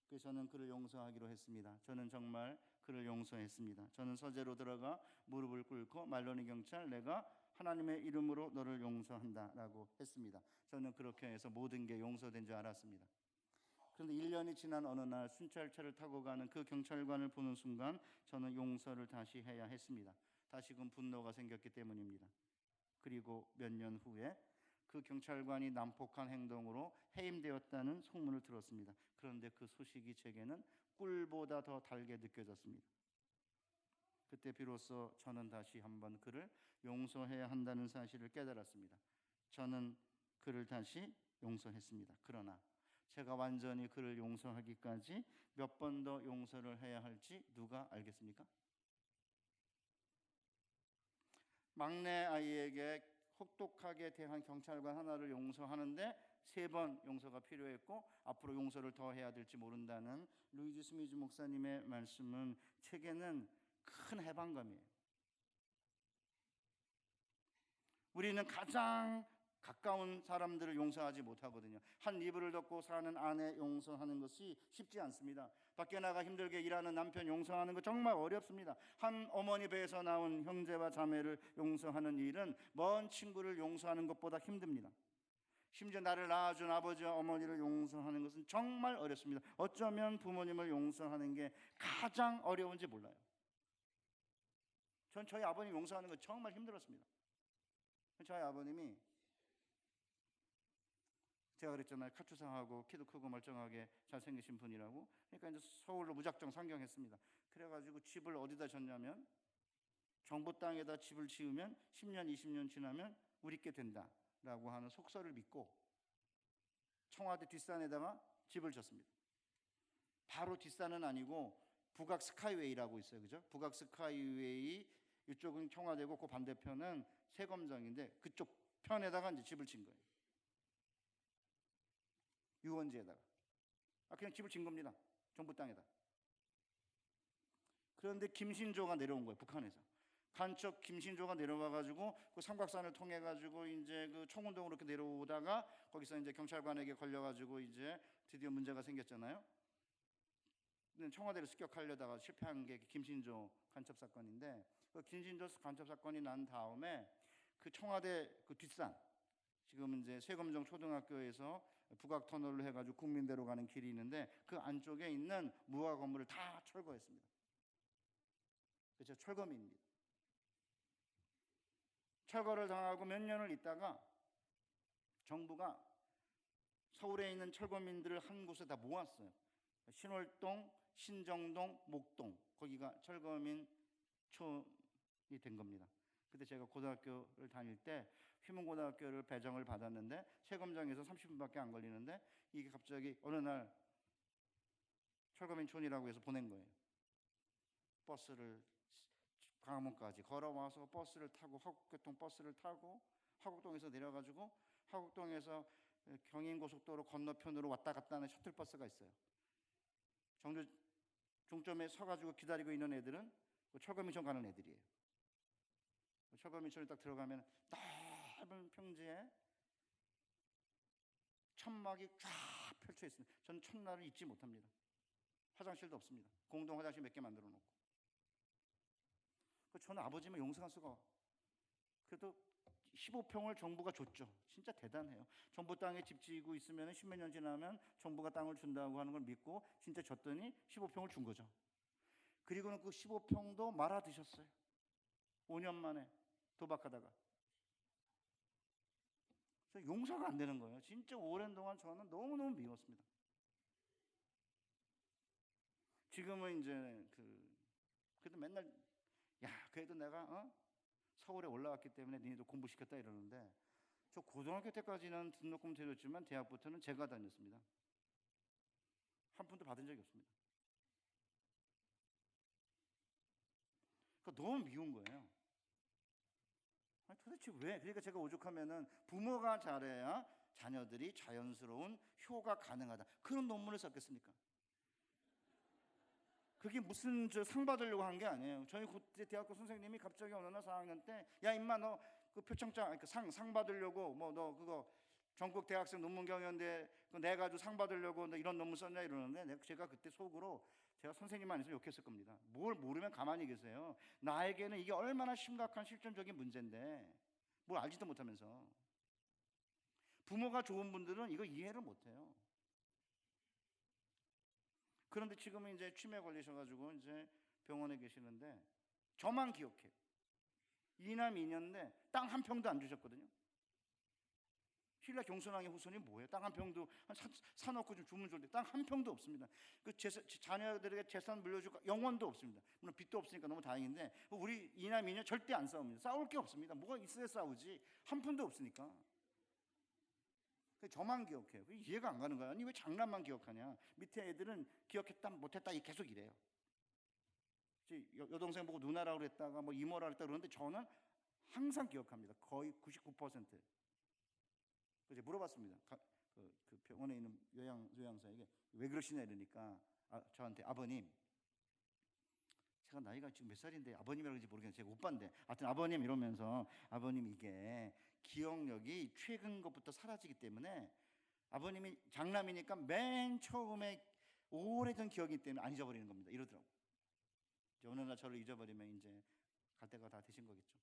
그래서 저는 그를 용서하기로 했습니다. 저는 정말 그를 용서했습니다. 저는 서재로 들어가 무릎을 꿇고 말로니 경찰, 내가 하나님의 이름으로 너를 용서한다라고 했습니다. 저는 그렇게 해서 모든 게 용서된 줄 알았습니다. 그런데 1년이 지난 어느 날 순찰차를 타고 가는 그 경찰관을 보는 순간 저는 용서를 다시 해야 했습니다. 다시금 분노가 생겼기 때문입니다. 그리고 몇 년 후에 그 경찰관이 난폭한 행동으로 해임되었다는 소문을 들었습니다. 그런데 그 소식이 제게는 꿀보다 더 달게 느껴졌습니다. 그때 비로소 저는 다시 한번 그를 용서해야 한다는 사실을 깨달았습니다. 저는 그를 다시 용서했습니다. 그러나 제가 완전히 그를 용서하기까지 몇 번 더 용서를 해야 할지 누가 알겠습니까? 막내 아이에게 혹독하게 대한 경찰관 하나를 용서하는데 3번 용서가 필요했고, 앞으로 용서를 더 해야 될지 모른다는 루이즈 스미즈 목사님의 말씀은 제게는 큰 해방감이에요. 우리는 가장 가까운 사람들을 용서하지 못하거든요. 한 이불을 덮고 사는 아내 용서하는 것이 쉽지 않습니다. 밖에 나가 힘들게 일하는 남편 용서하는 거 정말 어렵습니다. 한 어머니 배에서 나온 형제와 자매를 용서하는 일은 먼 친구를 용서하는 것보다 힘듭니다. 심지어 나를 낳아준 아버지와 어머니를 용서하는 것은 정말 어렵습니다. 어쩌면 부모님을 용서하는 게 가장 어려운지 몰라요. 전 저희 아버님 용서하는 거 정말 힘들었습니다. 저희 아버님이, 제가 그랬잖아요. 카투사하고 키도 크고 멀쩡하게 잘생기신 분이라고. 그러니까 이제 서울로 무작정 상경했습니다. 그래가지고 집을 어디다 졌냐면 정부 땅에다 집을 지으면 10년, 20년 지나면 우리 게 된다라고 하는 속설을 믿고 청와대 뒷산에다가 집을 졌습니다. 바로 뒷산은 아니고 북악 스카이웨이라고 있어요. 그죠? 북악 스카이웨이 이쪽은 청와대고 그 반대편은 세검정인데 그쪽 편에다가 이제 집을 진 거예요. 유원지에다가. 그냥 집을 진 겁니다. 정부 땅에다. 그런데 김신조가 내려온 거예요. 북한에서. 간첩 김신조가 내려와가지고 그 삼각산을 통해가지고 이제 그 청운동으로 이렇게 내려오다가 거기서 이제 경찰관에게 걸려가지고 이제 드디어 문제가 생겼잖아요. 청와대를 습격하려다가 실패한 게 김신조 간첩 사건인데 그 김신조 간첩 사건이 난 다음에 그 청와대 그 뒷산 지금 이제 세검정 초등학교에서 북악 터널을 해가지고 국민대로 가는 길이 있는데 그 안쪽에 있는 무화 건물을 다 철거했습니다. 그렇죠? 철거민입니다. 철거를 당하고 몇 년을 있다가 정부가 서울에 있는 철거민들을 한 곳에 다 모았어요. 신월동, 신정동, 목동 거기가 철거민 촌이 된 겁니다. 그때 제가 고등학교를 다닐 때 휘문고등학교를 배정을 받았는데 세검정에서 30분밖에 안 걸리는데 이게 갑자기 어느 날 철거민촌이라고 해서 보낸 거예요. 버스를 광화문까지 걸어와서 버스를 타고 화곡교통 버스를 타고 화곡동에서 내려가지고 화곡동에서 경인고속도로 건너편으로 왔다 갔다 하는 셔틀버스가 있어요. 정류 종점에 서가지고 기다리고 있는 애들은 철거민촌 가는 애들이에요. 철거민촌에 딱 들어가면 넓은 평지에 천막이 쫙 펼쳐 있습니다. 저는 첫날을 잊지 못합니다. 화장실도 없습니다. 공동 화장실 몇 개 만들어 놓고. 저는 아버지만 용서할 수가. 그래도 15평을 정부가 줬죠. 진짜 대단해요. 정부 땅에 집 지고 있으면 10몇 년 지나면 정부가 땅을 준다고 하는 걸 믿고 진짜 줬더니 15평을 준 거죠. 그리고는 그 15평도 말아 드셨어요. 5년 만에 도박하다가. 그래서 용서가 안 되는 거예요. 진짜 오랜 동안 저는 너무너무 미웠습니다. 지금은 이제 그래도 맨날 야 그래도 내가 서울에 올라왔기 때문에 니네도 공부시켰다 이러는데 저 고등학교 때까지는 등록금 드렸지만 대학부터는 제가 다녔습니다. 한 푼도 받은 적이 없습니다. 그러니까 너무 미운 거예요. 아니, 도대체 왜? 그러니까 제가 오죽하면은 부모가 잘해야 자녀들이 자연스러운 효가 가능하다. 그런 논문을 썼겠습니까? 그게 무슨 상 받으려고 한 게 아니에요. 저희 그때 대학교 선생님이 갑자기 어느 날 4학년 때 야 임마 너 그 표창장 상 받으려고 뭐 너 그거 전국 대학생 논문 경연대 내 가지고 상 받으려고 너 이런 논문 썼냐 이러는데 제가 그때 속으로 제가 선생님만 있으면 욕했을 겁니다. 뭘 모르면 가만히 계세요. 나에게는 이게 얼마나 심각한 실존적인 문제인데 뭘 알지도 못하면서. 부모가 좋은 분들은 이거 이해를 못해요. 그런데 지금은 이제 치매 걸리셔가지고 이제 병원에 계시는데 저만 기억해요. 이남 이녀인데 땅 한 평도 안 주셨거든요. 신라 경선왕의 후손이 뭐예요? 땅 한 평도 사놓고 좀 주문 줄 때 땅 한 평도 없습니다. 그 자녀들에게 재산 물려줄 영원도 없습니다. 물론 빚도 없으니까 너무 다행인데 우리 이남 이녀 절대 안 싸웁니다. 싸울 게 없습니다. 뭐가 있어야 싸우지? 한 푼도 없으니까. 저만 기억해요. 이해가 안 가는 거야. 아니 왜 장난만 기억하냐? 밑에 애들은 기억했다 못했다 계속 이래요. 여동생 보고 누나라고 그랬다가 뭐 이모라고 그랬다 그러는데 저는 항상 기억합니다. 거의 99%. 이제 물어봤습니다. 그 병원에 있는 요양사에게 왜 그러시냐 이러니까 저한테 아버님 제가 나이가 지금 몇 살인데 아버님이라고 하는지 모르겠는데 제가 오빠인데 하여튼 아버님 이러면서 아버님 이게 기억력이 최근 것부터 사라지기 때문에 아버님이 장남이니까 맨 처음에 오래전 기억이기 때문에 안 잊어버리는 겁니다. 이러더라고요. 어느 날 저를 잊어버리면 이제 갈 때가 다 되신 거겠죠.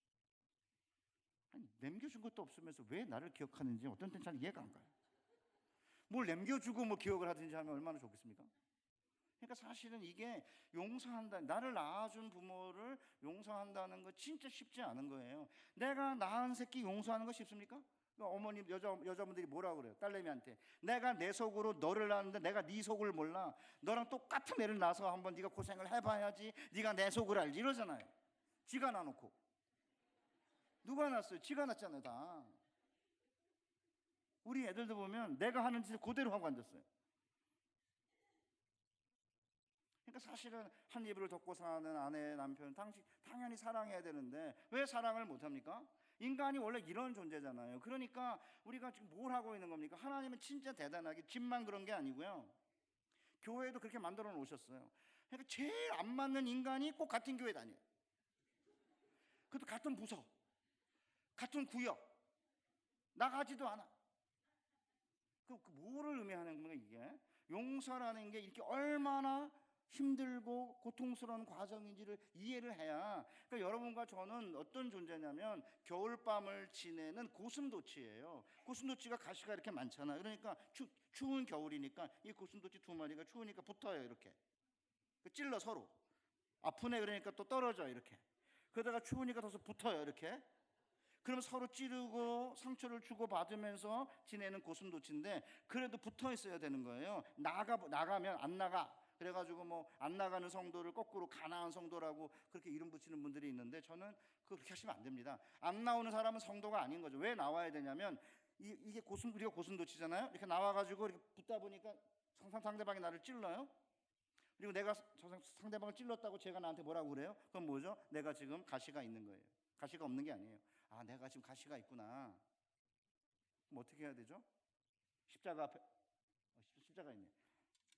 아니, 남겨준 것도 없으면서 왜 나를 기억하는지 어떤 때는 잘 이해가 안 가요. 뭘 남겨주고 뭐 기억을 하든지 하면 얼마나 좋겠습니까? 그러니까 사실은 이게 용서한다, 나를 낳아준 부모를 용서한다는 거 진짜 쉽지 않은 거예요. 내가 낳은 새끼 용서하는 거 쉽습니까? 어머님 여자분들이 뭐라고 그래요? 딸내미한테 내가 내 속으로 너를 낳았는데 내가 네 속을 몰라. 너랑 똑같은 애를 낳아서 한번 네가 고생을 해봐야지 네가 내 속을 알지 이러잖아요. 지가 놔놓고. 누가 놨어요? 지가 놨잖아요, 다. 우리 애들도 보면 내가 하는 짓을 그대로 하고 앉았어요. 그러니까 사실은 한 이불을 덮고 사는 아내, 남편 당연히 사랑해야 되는데 왜 사랑을 못합니까? 인간이 원래 이런 존재잖아요. 그러니까 우리가 지금 뭘 하고 있는 겁니까? 하나님은 진짜 대단하게 집만 그런 게 아니고요. 교회도 그렇게 만들어 놓으셨어요. 그러니까 제일 안 맞는 인간이 꼭 같은 교회 다녀요. 그것도 같은 부서, 같은 구역, 나가지도 않아. 뭐를 의미하는 건가 이게? 용서라는 게 이렇게 얼마나 힘들고 고통스러운 과정인지를 이해를 해야. 그러니까 여러분과 저는 어떤 존재냐면 겨울밤을 지내는 고슴도치예요. 고슴도치가 가시가 이렇게 많잖아요. 그러니까 추운 겨울이니까 이 고슴도치 두 마리가 추우니까 붙어요, 이렇게. 찔러 서로. 아프네 그러니까 또 떨어져, 이렇게. 그러다가 추우니까 더 붙어요, 이렇게. 그럼 서로 찌르고 상처를 주고 받으면서 지내는 고슴도치인데, 그래도 붙어 있어야 되는 거예요. 나가면 안 나가. 그래가지고 뭐 안 나가는 성도를 거꾸로 가나안 성도라고 그렇게 이름 붙이는 분들이 있는데, 저는 그렇게 하시면 안 됩니다. 안 나오는 사람은 성도가 아닌 거죠. 왜 나와야 되냐면 이게 우리가 고슴도치잖아요. 이렇게 나와가지고 이렇게 붙다 보니까 상대방이 나를 찔러요. 그리고 내가 상대방을 찔렀다고 제가 나한테 뭐라고 그래요? 그건 뭐죠? 내가 지금 가시가 있는 거예요. 가시가 없는 게 아니에요. 아, 내가 지금 가시가 있구나. 그럼 어떻게 해야 되죠? 십자가 앞에 십자가 있네.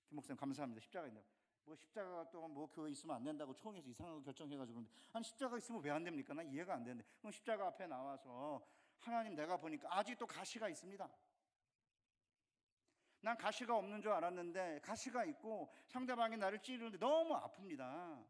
김 목사님 감사합니다. 십자가 있네요. 뭐 십자가가 또 뭐 교회 있으면 안 된다고 총회에서 이상하게 결정해가지고 그런데, 아니 십자가 있으면 왜 안 됩니까? 난 이해가 안 되는데. 그럼 십자가 앞에 나와서 하나님, 내가 보니까 아직도 가시가 있습니다. 난 가시가 없는 줄 알았는데 가시가 있고 상대방이 나를 찌르는데 너무 아픕니다.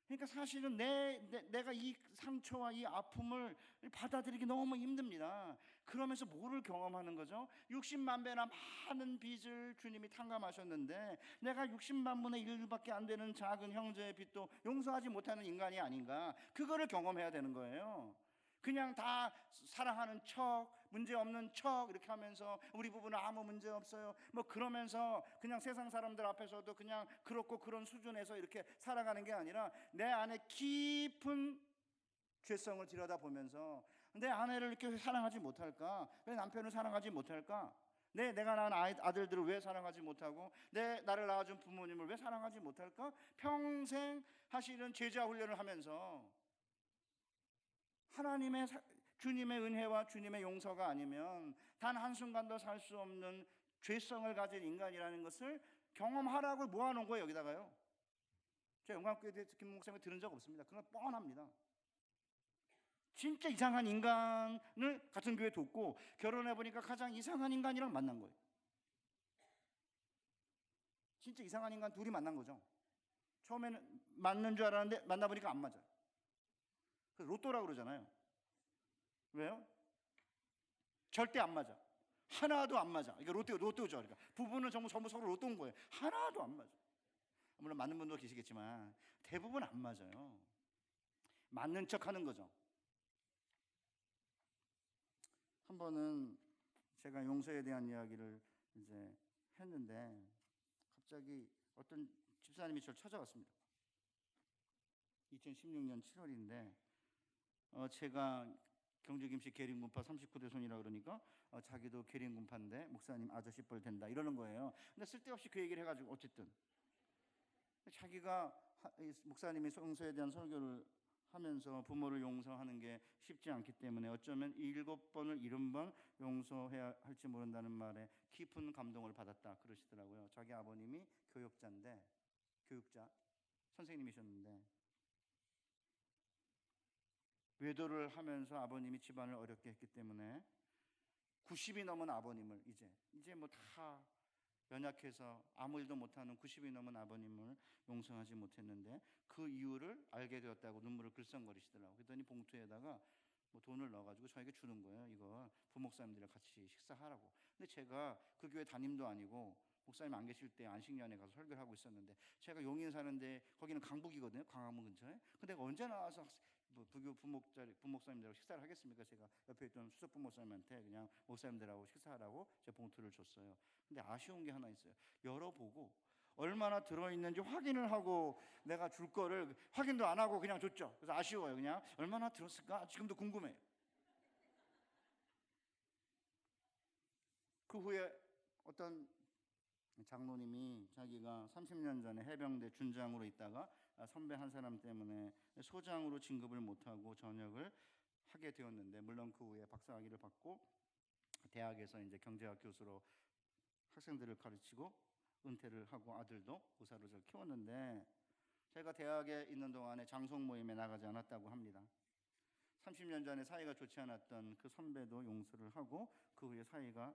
그러니까 사실은 내가 이 상처와 이 아픔을 받아들이기 너무 힘듭니다. 그러면서 뭐를 경험하는 거죠? 60만 배나 많은 빚을 주님이 탕감하셨는데 내가 60만 분의 1밖에 안 되는 작은 형제의 빚도 용서하지 못하는 인간이 아닌가, 그거를 경험해야 되는 거예요. 그냥 다 사랑하는 척, 문제 없는 척 이렇게 하면서 우리 부부는 아무 문제 없어요 뭐 그러면서 그냥 세상 사람들 앞에서도 그냥 그렇고 그런 수준에서 이렇게 살아가는 게 아니라, 내 안에 깊은 죄성을 들여다보면서 내 아내를 이렇게 사랑하지 못할까? 왜 남편을 사랑하지 못할까? 내가 낳은 아들들을 왜 사랑하지 못하고 나를 낳아준 부모님을 왜 사랑하지 못할까? 평생 사실은 제자 훈련을 하면서 하나님의 주님의 은혜와 주님의 용서가 아니면 단 한순간도 살 수 없는 죄성을 가진 인간이라는 것을 경험하라고 모아놓은 거예요, 여기다가요. 제가 영광교회 대해서 김 목사님이 들은 적 없습니다. 그건 뻔합니다. 진짜 이상한 인간을 같은 교회에 뒀고 결혼해보니까 가장 이상한 인간이랑 만난 거예요. 진짜 이상한 인간 둘이 만난 거죠. 처음에는 맞는 줄 알았는데 만나보니까 안 맞아요. 그래서 로또라고 그러잖아요. 왜요? 절대 안 맞아. 하나도 안 맞아. 이게 로또죠. 그러니까 부부는 전부 서로 로또인 거예요. 하나도 안 맞아. 물론 맞는 분도 계시겠지만 대부분 안 맞아요. 맞는 척 하는 거죠. 한 번은 제가 용서에 대한 이야기를 이제 했는데 갑자기 어떤 집사님이 저를 찾아왔습니다. 2016년 7월인데 제가 경주김씨 계림군파 39대 손이라 그러니까 자기도 계림군파인데 목사님 아저씨 뻘 된다 이러는 거예요. 근데 쓸데없이 그 얘기를 해가지고 어쨌든 자기가 목사님이 용서에 대한 설교를 하면서 부모를 용서하는 게 쉽지 않기 때문에 어쩌면 7번을 70번 용서해야 할지 모른다는 말에 깊은 감동을 받았다 그러시더라고요. 자기 아버님이 교육자 선생님이셨는데 외도를 하면서 아버님이 집안을 어렵게 했기 때문에 90이 넘은 아버님을 이제 뭐 다 연약해서 아무 일도 못하는 90이 넘은 아버님을 용서하지 못했는데 그 이유를 알게 되었다고 눈물을 글썽거리시더라고요. 그랬더니 봉투에다가 뭐 돈을 넣어가지고 저에게 주는 거예요. 이거 부목사님들이랑 같이 식사하라고. 근데 제가 그 교회 담임도 아니고 목사님 안 계실 때 안식년에 가서 설교를 하고 있었는데, 제가 용인 사는데 거기는 강북이거든요. 광화문 근처에. 근데 언제 나와서 뭐 부교 부목사님들하고 식사를 하겠습니까? 제가 옆에 있던 수석 부목사님한테 그냥 목사님들하고 식사하라고 제 봉투를 줬어요. 근데 아쉬운 게 하나 있어요. 열어보고 얼마나 들어있는지 확인을 하고 내가 줄 거를 확인도 안 하고 그냥 줬죠. 그래서 아쉬워요. 그냥 얼마나 들었을까 지금도 궁금해요. 그 후에 어떤 장로님이 자기가 30년 전에 해병대 준장으로 있다가 선배 한 사람 때문에 소장으로 진급을 못하고 전역을 하게 되었는데, 물론 그 후에 박사학위를 받고 대학에서 이제 경제학 교수로 학생들을 가르치고 은퇴를 하고 아들도 의사로 잘 키웠는데, 제가 대학에 있는 동안에 장성 모임에 나가지 않았다고 합니다. 30년 전에 사이가 좋지 않았던 그 선배도 용서를 하고 그 후에 사이가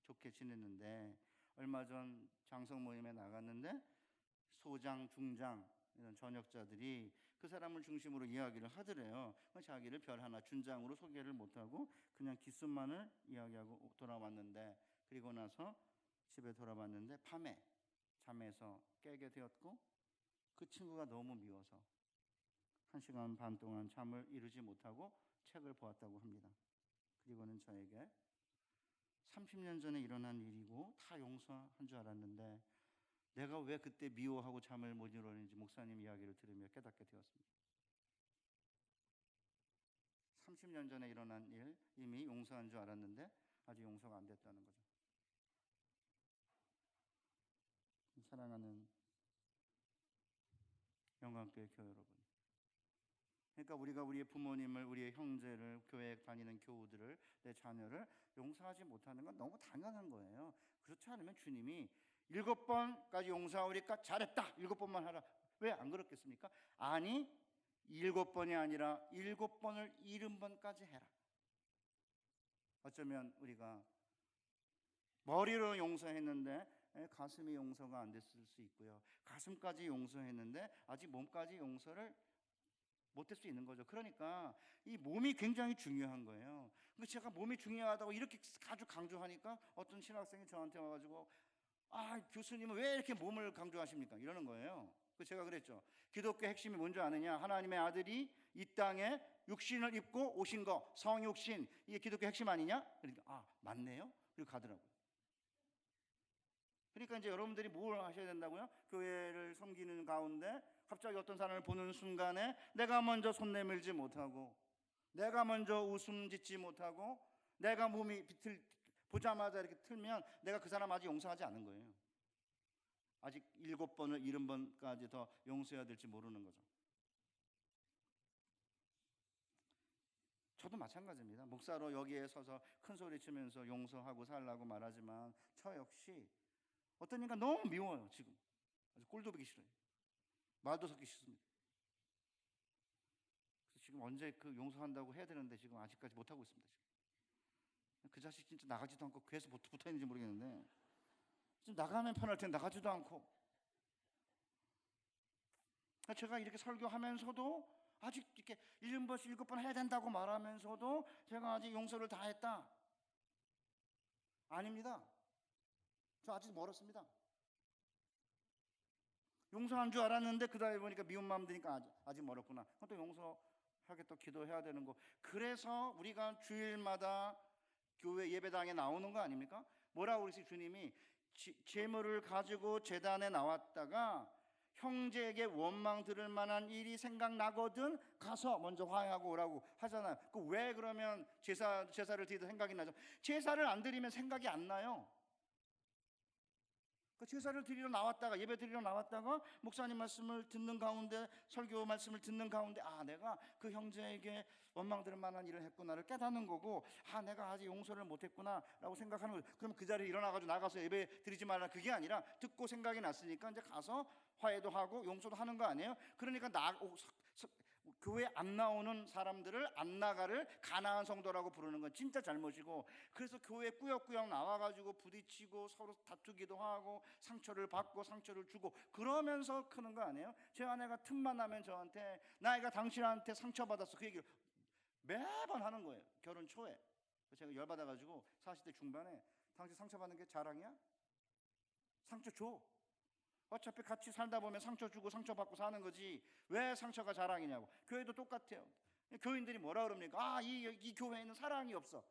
좋게 지냈는데, 얼마 전 장성 모임에 나갔는데 소장, 중장 이런 전역자들이 그 사람을 중심으로 이야기를 하더래요. 자기를 별 하나 준장으로 소개를 못하고 그냥 귓속말을 이야기하고 돌아왔는데, 그리고 나서 집에 돌아왔는데 밤에 잠에서 깨게 되었고 그 친구가 너무 미워서 1시간 반 동안 잠을 이루지 못하고 책을 보았다고 합니다. 그리고는 저에게 30년 전에 일어난 일이고 다 용서한 줄 알았는데 내가 왜 그때 미워하고 잠을 못 이루었는지 목사님 이야기를 들으며 깨닫게 되었습니다. 30년 전에 일어난 일 이미 용서한 줄 알았는데 아직 용서가 안 됐다는 거죠. 사랑하는 영광교회 교회 여러분, 그러니까 우리가 우리의 부모님을, 우리의 형제를, 교회 다니는 교우들을, 내 자녀를 용서하지 못하는 건 너무 당연한 거예요. 그렇지 않으면 주님이 7번까지 용서하오리까 잘했다 7번만 하라, 왜 안 그렇겠습니까? 아니 7번이 아니라 7번을 70번까지 해라. 어쩌면 우리가 머리로 용서했는데 가슴이 용서가 안 됐을 수 있고요, 가슴까지 용서했는데 아직 몸까지 용서를 못할 수 있는 거죠. 그러니까 이 몸이 굉장히 중요한 거예요. 제가 몸이 중요하다고 이렇게 아주 강조하니까 어떤 신학생이 저한테 와가지고 교수님은 왜 이렇게 몸을 강조하십니까? 이러는 거예요. 제가 그랬죠. 기독교 핵심이 뭔지 아느냐? 하나님의 아들이 이 땅에 육신을 입고 오신 거, 성육신, 이게 기독교 핵심 아니냐? 그러니까 맞네요. 그리고 가더라고요. 그러니까 이제 여러분들이 뭘 하셔야 된다고요? 교회를 섬기는 가운데 갑자기 어떤 사람을 보는 순간에 내가 먼저 손 내밀지 못하고, 내가 먼저 웃음 짓지 못하고, 내가 몸이 보자마자 이렇게 틀면 내가 그 사람 아직 용서하지 않은 거예요. 아직 7번을 70번까지 더 용서해야 될지 모르는 거죠. 저도 마찬가지입니다. 목사로 여기에 서서 큰 소리 치면서 용서하고 살라고 말하지만 저 역시 어떤 인간 너무 미워요. 지금 아주 꼴도 보기 싫어요. 말도 섞기 싫습니다. 그래서 지금 언제 그 용서한다고 해야 되는데 지금 아직까지 못하고 있습니다. 지금 그 자식 진짜 나가지도 않고 계속 붙어 있는지 모르겠는데, 지금 나가면 편할 텐데 나가지도 않고. 제가 이렇게 설교하면서도 아직 이렇게 7번 7번 해야 된다고 말하면서도 제가 아직 용서를 다 했다? 아닙니다. 저 아직 멀었습니다. 용서한 줄 알았는데 그 다음에 보니까 미운 마음 드니까 아직 멀었구나. 또 용서하겠다 기도해야 되는 거. 그래서 우리가 주일마다 교회 예배당에 나오는 거 아닙니까? 뭐라고 그러세요? 주님이 재물을 가지고 제단에 나왔다가 형제에게 원망 들을 만한 일이 생각나거든 가서 먼저 화해하고 오라고 하잖아요. 왜 그러면 제사를 드리다 생각이 나죠? 제사를 안 드리면 생각이 안 나요. 제사를 드리러 나왔다가, 예배 드리러 나왔다가 목사님 말씀을 듣는 가운데, 설교 말씀을 듣는 가운데 내가 그 형제에게 원망 들을 만한 일을 했구나를 깨닫는 거고, 내가 아직 용서를 못했구나 라고 생각하는 거죠. 그럼 그 자리에 일어나가지고 나가서 예배 드리지 말라, 그게 아니라 듣고 생각이 났으니까 이제 가서 화해도 하고 용서도 하는 거 아니에요? 그러니까 교회 안 나오는 사람들을 안 나가를 가난한 성도라고 부르는 건 진짜 잘못이고, 그래서 교회 꾸역꾸역 나와가지고 부딪히고 서로 다투기도 하고 상처를 받고 상처를 주고 그러면서 크는 거 아니에요? 제 아내가 틈만 나면 저한테 나 애가 당신한테 상처받았어 그 얘기를 매번 하는 거예요. 결혼 초에. 제가 열받아가지고 40대 중반에 당신 상처받는 게 자랑이야? 상처 줘. 어차피 같이 살다 보면 상처 주고 상처받고 사는 거지 왜 상처가 자랑이냐고. 교회도 똑같아요. 교인들이 뭐라 그럽니까? 이 교회에는 사랑이 없어.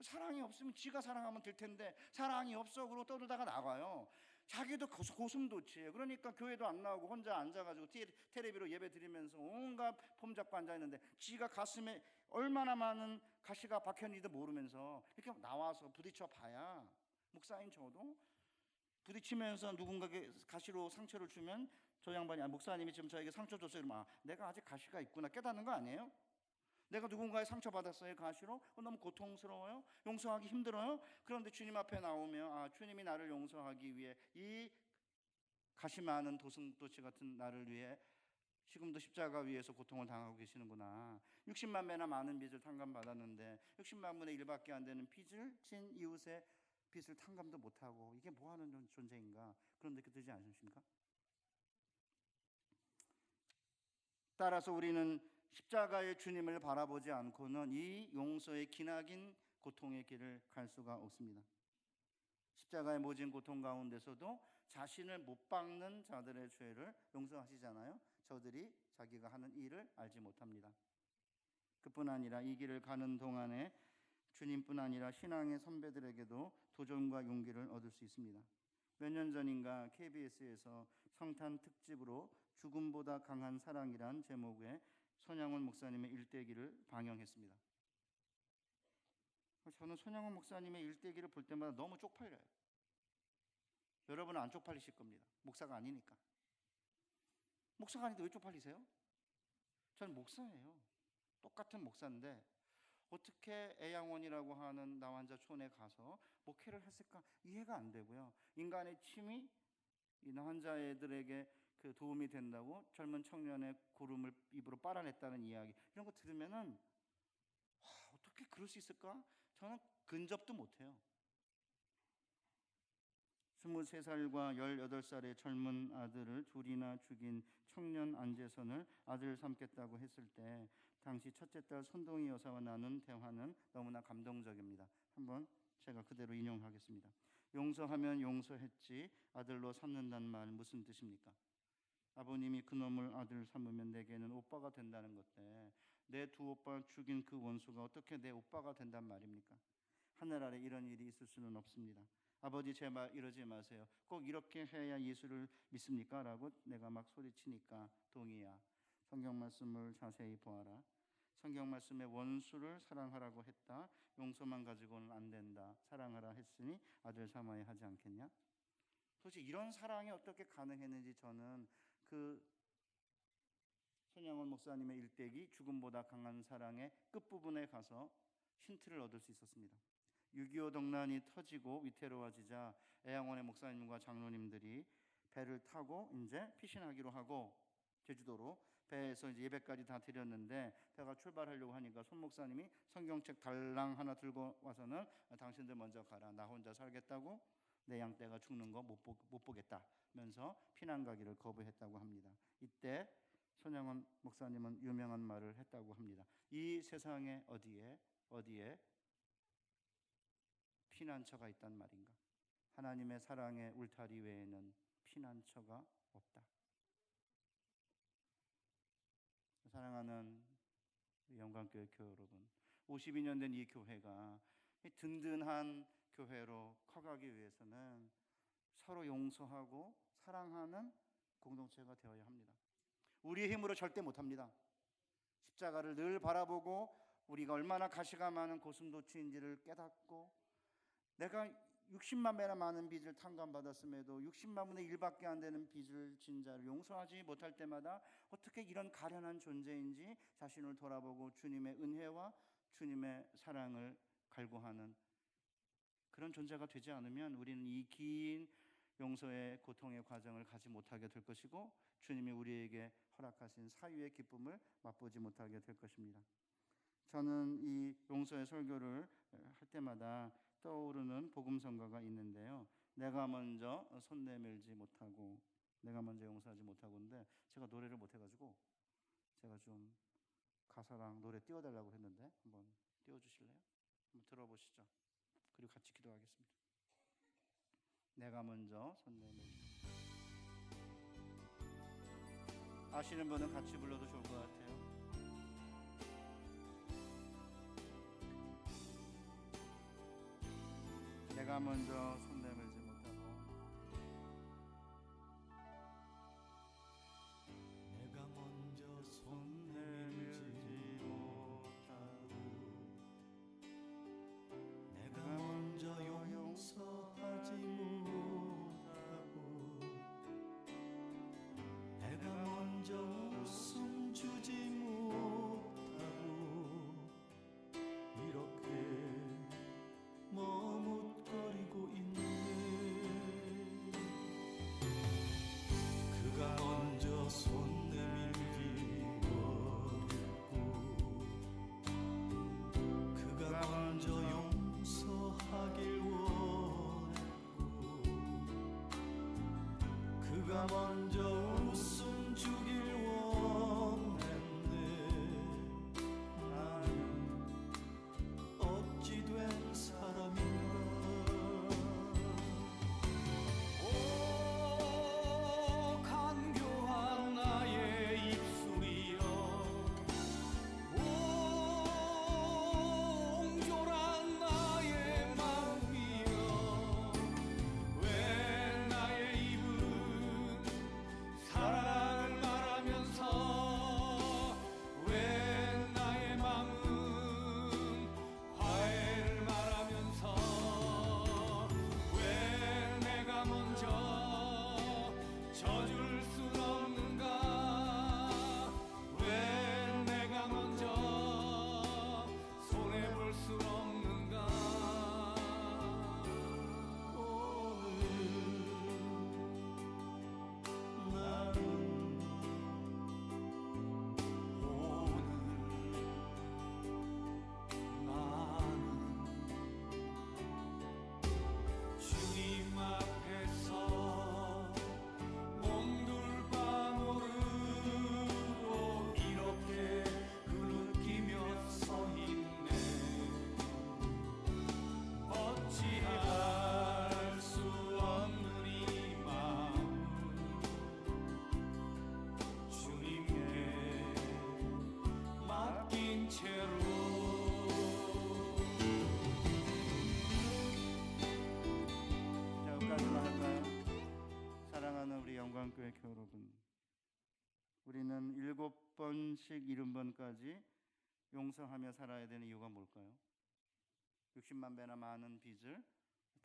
사랑이 없으면 지가 사랑하면 될 텐데 사랑이 없어 그러고 떠들다가 나가요. 자기도 고슴도치예요. 그러니까 교회도 안 나오고 혼자 앉아가지고 텔레비로 예배 드리면서 온갖 폼 잡고 앉아있는데 지가 가슴에 얼마나 많은 가시가 박혔는지도 모르면서 이렇게 나와서 부딪혀 봐야, 목사인 저도 부딪히면서 누군가에게 가시로 상처를 주면 저 양반이 목사님이 지금 저에게 상처 줬어요. 이러면 내가 아직 가시가 있구나 깨닫는 거 아니에요? 내가 누군가의 상처 받았어요 가시로? 너무 고통스러워요? 용서하기 힘들어요? 그런데 주님 앞에 나오면 주님이 나를 용서하기 위해 이 가시 많은 도승도치 같은 나를 위해 지금도 십자가 위에서 고통을 당하고 계시는구나. 60만 배나 많은 빚을 탕감받았는데 60만 분의 1밖에 안 되는 빚을 진 이웃의 빚을 탕감도 못하고 이게 뭐하는 존재인가, 그런 느낌 들지 않으십니까? 따라서 우리는 십자가의 주님을 바라보지 않고는 이 용서의 기나긴 고통의 길을 갈 수가 없습니다. 십자가의 모진 고통 가운데서도 자신을 못 박는 자들의 죄를 용서하시잖아요. 저들이 자기가 하는 일을 알지 못합니다. 그뿐 아니라 이 길을 가는 동안에 주님뿐 아니라 신앙의 선배들에게도 도전과 용기를 얻을 수 있습니다. 몇 년 전인가 KBS에서 성탄 특집으로 죽음보다 강한 사랑이란 제목의 손양원 목사님의 일대기를 방영했습니다. 저는 손양원 목사님의 일대기를 볼 때마다 너무 쪽팔려요. 여러분은 안 쪽팔리실 겁니다. 목사가 아니니까. 목사가 아닌데 왜 쪽팔리세요? 저는 목사예요. 똑같은 목사인데 어떻게 애양원이라고 하는 나환자촌에 가서 목회를 했을까 이해가 안 되고요. 인간의 침이 이 나환자애들에게 그 도움이 된다고 젊은 청년의 고름을 입으로 빨아냈다는 이야기, 이런 거 들으면은 어떻게 그럴 수 있을까? 저는 근접도 못해요. 23살과 18살의 젊은 아들을 둘이나 죽인 청년 안재선을 아들 삼겠다고 했을 때 당시 첫째 딸 손동희 여사와 나눈 대화는 너무나 감동적입니다. 한번 제가 그대로 인용하겠습니다. 용서하면 용서했지 아들로 삼는다는 말 무슨 뜻입니까? 아버님이 그놈을 아들 삼으면 내게는 오빠가 된다는 건데 내 두 오빠를 죽인 그 원수가 어떻게 내 오빠가 된단 말입니까? 하늘 아래 이런 일이 있을 수는 없습니다. 아버지 제발 이러지 마세요. 꼭 이렇게 해야 예수를 믿습니까? 라고 내가 막 소리치니까 동희야, 성경 말씀을 자세히 보아라. 성경 말씀에 원수를 사랑하라고 했다. 용서만 가지고는 안 된다. 사랑하라 했으니 아들 삼아야 하지 않겠냐? 도대체 이런 사랑이 어떻게 가능했는지 저는 그 손양원 목사님의 일대기 죽음보다 강한 사랑의 끝부분에 가서 힌트를 얻을 수 있었습니다. 6.25 동란이 터지고 위태로워지자 애양원의 목사님과 장로님들이 배를 타고 이제 피신하기로 하고 제주도로 배에서 이제 예배까지 다 드렸는데 배가 출발하려고 하니까 손 목사님이 성경책 달랑 하나 들고 와서는 당신들 먼저 가라. 나 혼자 살겠다고 내 양떼가 죽는 거 못 보겠다면서 피난 가기를 거부했다고 합니다. 이때 손양원 목사님은 유명한 말을 했다고 합니다. 이 세상에 어디에 피난처가 있단 말인가? 하나님의 사랑의 울타리 외에는 피난처가 없다. 사랑하는 영광교회 교회 여러분, 52년 된 이 교회가 든든한 교회로 커가기 위해서는 서로 용서하고 사랑하는 공동체가 되어야 합니다. 우리의 힘으로 절대 못합니다. 십자가를 늘 바라보고 우리가 얼마나 가시가 많은 고슴도치인지를 깨닫고 내가 60만 배나 많은 빚을 탕감받았음에도 60만 분의 1밖에 안 되는 빚을 진 자를 용서하지 못할 때마다 어떻게 이런 가련한 존재인지 자신을 돌아보고 주님의 은혜와 주님의 사랑을 갈구하는 그런 존재가 되지 않으면 우리는 이 긴 용서의 고통의 과정을 가지 못하게 될 것이고 주님이 우리에게 허락하신 사유의 기쁨을 맛보지 못하게 될 것입니다. 저는 이 용서의 설교를 할 때마다 떠오르는 복음성가가 있는데요. 내가 먼저 손 내밀지 못하고 내가 먼저 용서하지 못하고인데 제가 노래를 못해가지고 제가 좀 가사랑 노래 띄워달라고 했는데 한번 띄워주실래요? 한번 들어보시죠. 그리고 같이 기도하겠습니다. 내가 먼저 손 내밀지. 아시는 분은 같이 불러도 좋을 것 같아요. 내가 먼저 손 내밀지 못하고 누가 먼저 웃음 주길 원했네. 나는 어찌 된 사람인가. 오 간교한 나의 입술이여, 옹졸한 나의 마음이여, 왜 나의 입은 사랑을 말하면서, 왜 나의 마음은 화해를 말하면서, 왜 내가 먼저 져줄 순 없는가, 왜 내가 먼저 손해볼 순 없는가. 주님 앞에서 몸둘바모르고 이렇게 그느끼며 서 있네. 어찌할 수 없는 이 마음을 주님께 맡긴 채로. 자, 여기까지만 할까요? 사랑하는 우리 영광교회 교회 여러분, 우리는 7번씩 70번까지 용서하며 살아야 되는 이유가 뭘까요? 60만 배나 많은 빚을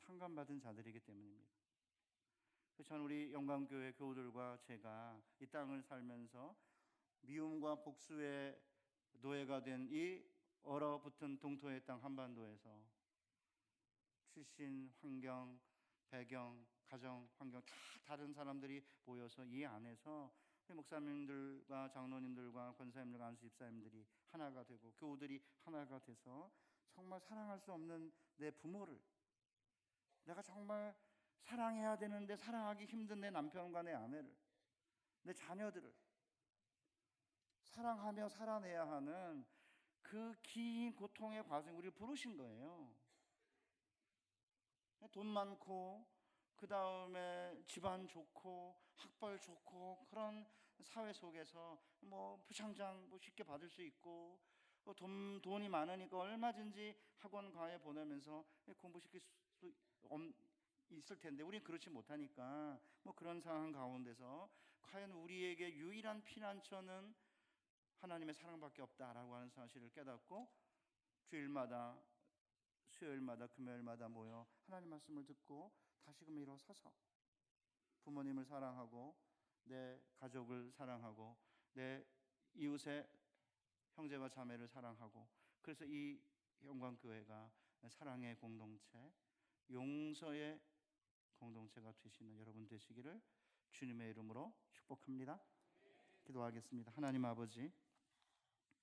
탕감받은 자들이기 때문입니다. 그래서 저는 우리 영광교회 교우들과 제가 이 땅을 살면서 미움과 복수의 노예가 된 이 얼어붙은 동토의 땅 한반도에서 출신, 환경, 배경, 가정, 환경 다 다른 사람들이 모여서 이 안에서 목사님들과 장로님들과 권사님들과 안수 집사님들이 하나가 되고 교우들이 하나가 돼서 정말 사랑할 수 없는 내 부모를, 내가 정말 사랑해야 되는데 사랑하기 힘든 내 남편과 내 아내를, 내 자녀들을 사랑하며 살아내야 하는 그 긴 고통의 과정에 우리를 부르신 거예요. 돈 많고 그 다음에 집안 좋고 학벌 좋고 그런 사회 속에서 뭐 부창장 뭐 쉽게 받을 수 있고 돈이 많으니까 얼마든지 학원 과외 보내면서 공부시킬 수 있을 텐데 우리는 그렇지 못하니까 뭐 그런 상황 가운데서 과연 우리에게 유일한 피난처는 하나님의 사랑밖에 없다라고 하는 사실을 깨닫고 주일마다, 수요일마다, 금요일마다 모여 하나님 말씀을 듣고 다시금 일어서서 부모님을 사랑하고 내 가족을 사랑하고 내 이웃의 형제와 자매를 사랑하고, 그래서 이 영광교회가 사랑의 공동체, 용서의 공동체가 되시는 여러분 되시기를 주님의 이름으로 축복합니다. 기도하겠습니다. 하나님 아버지,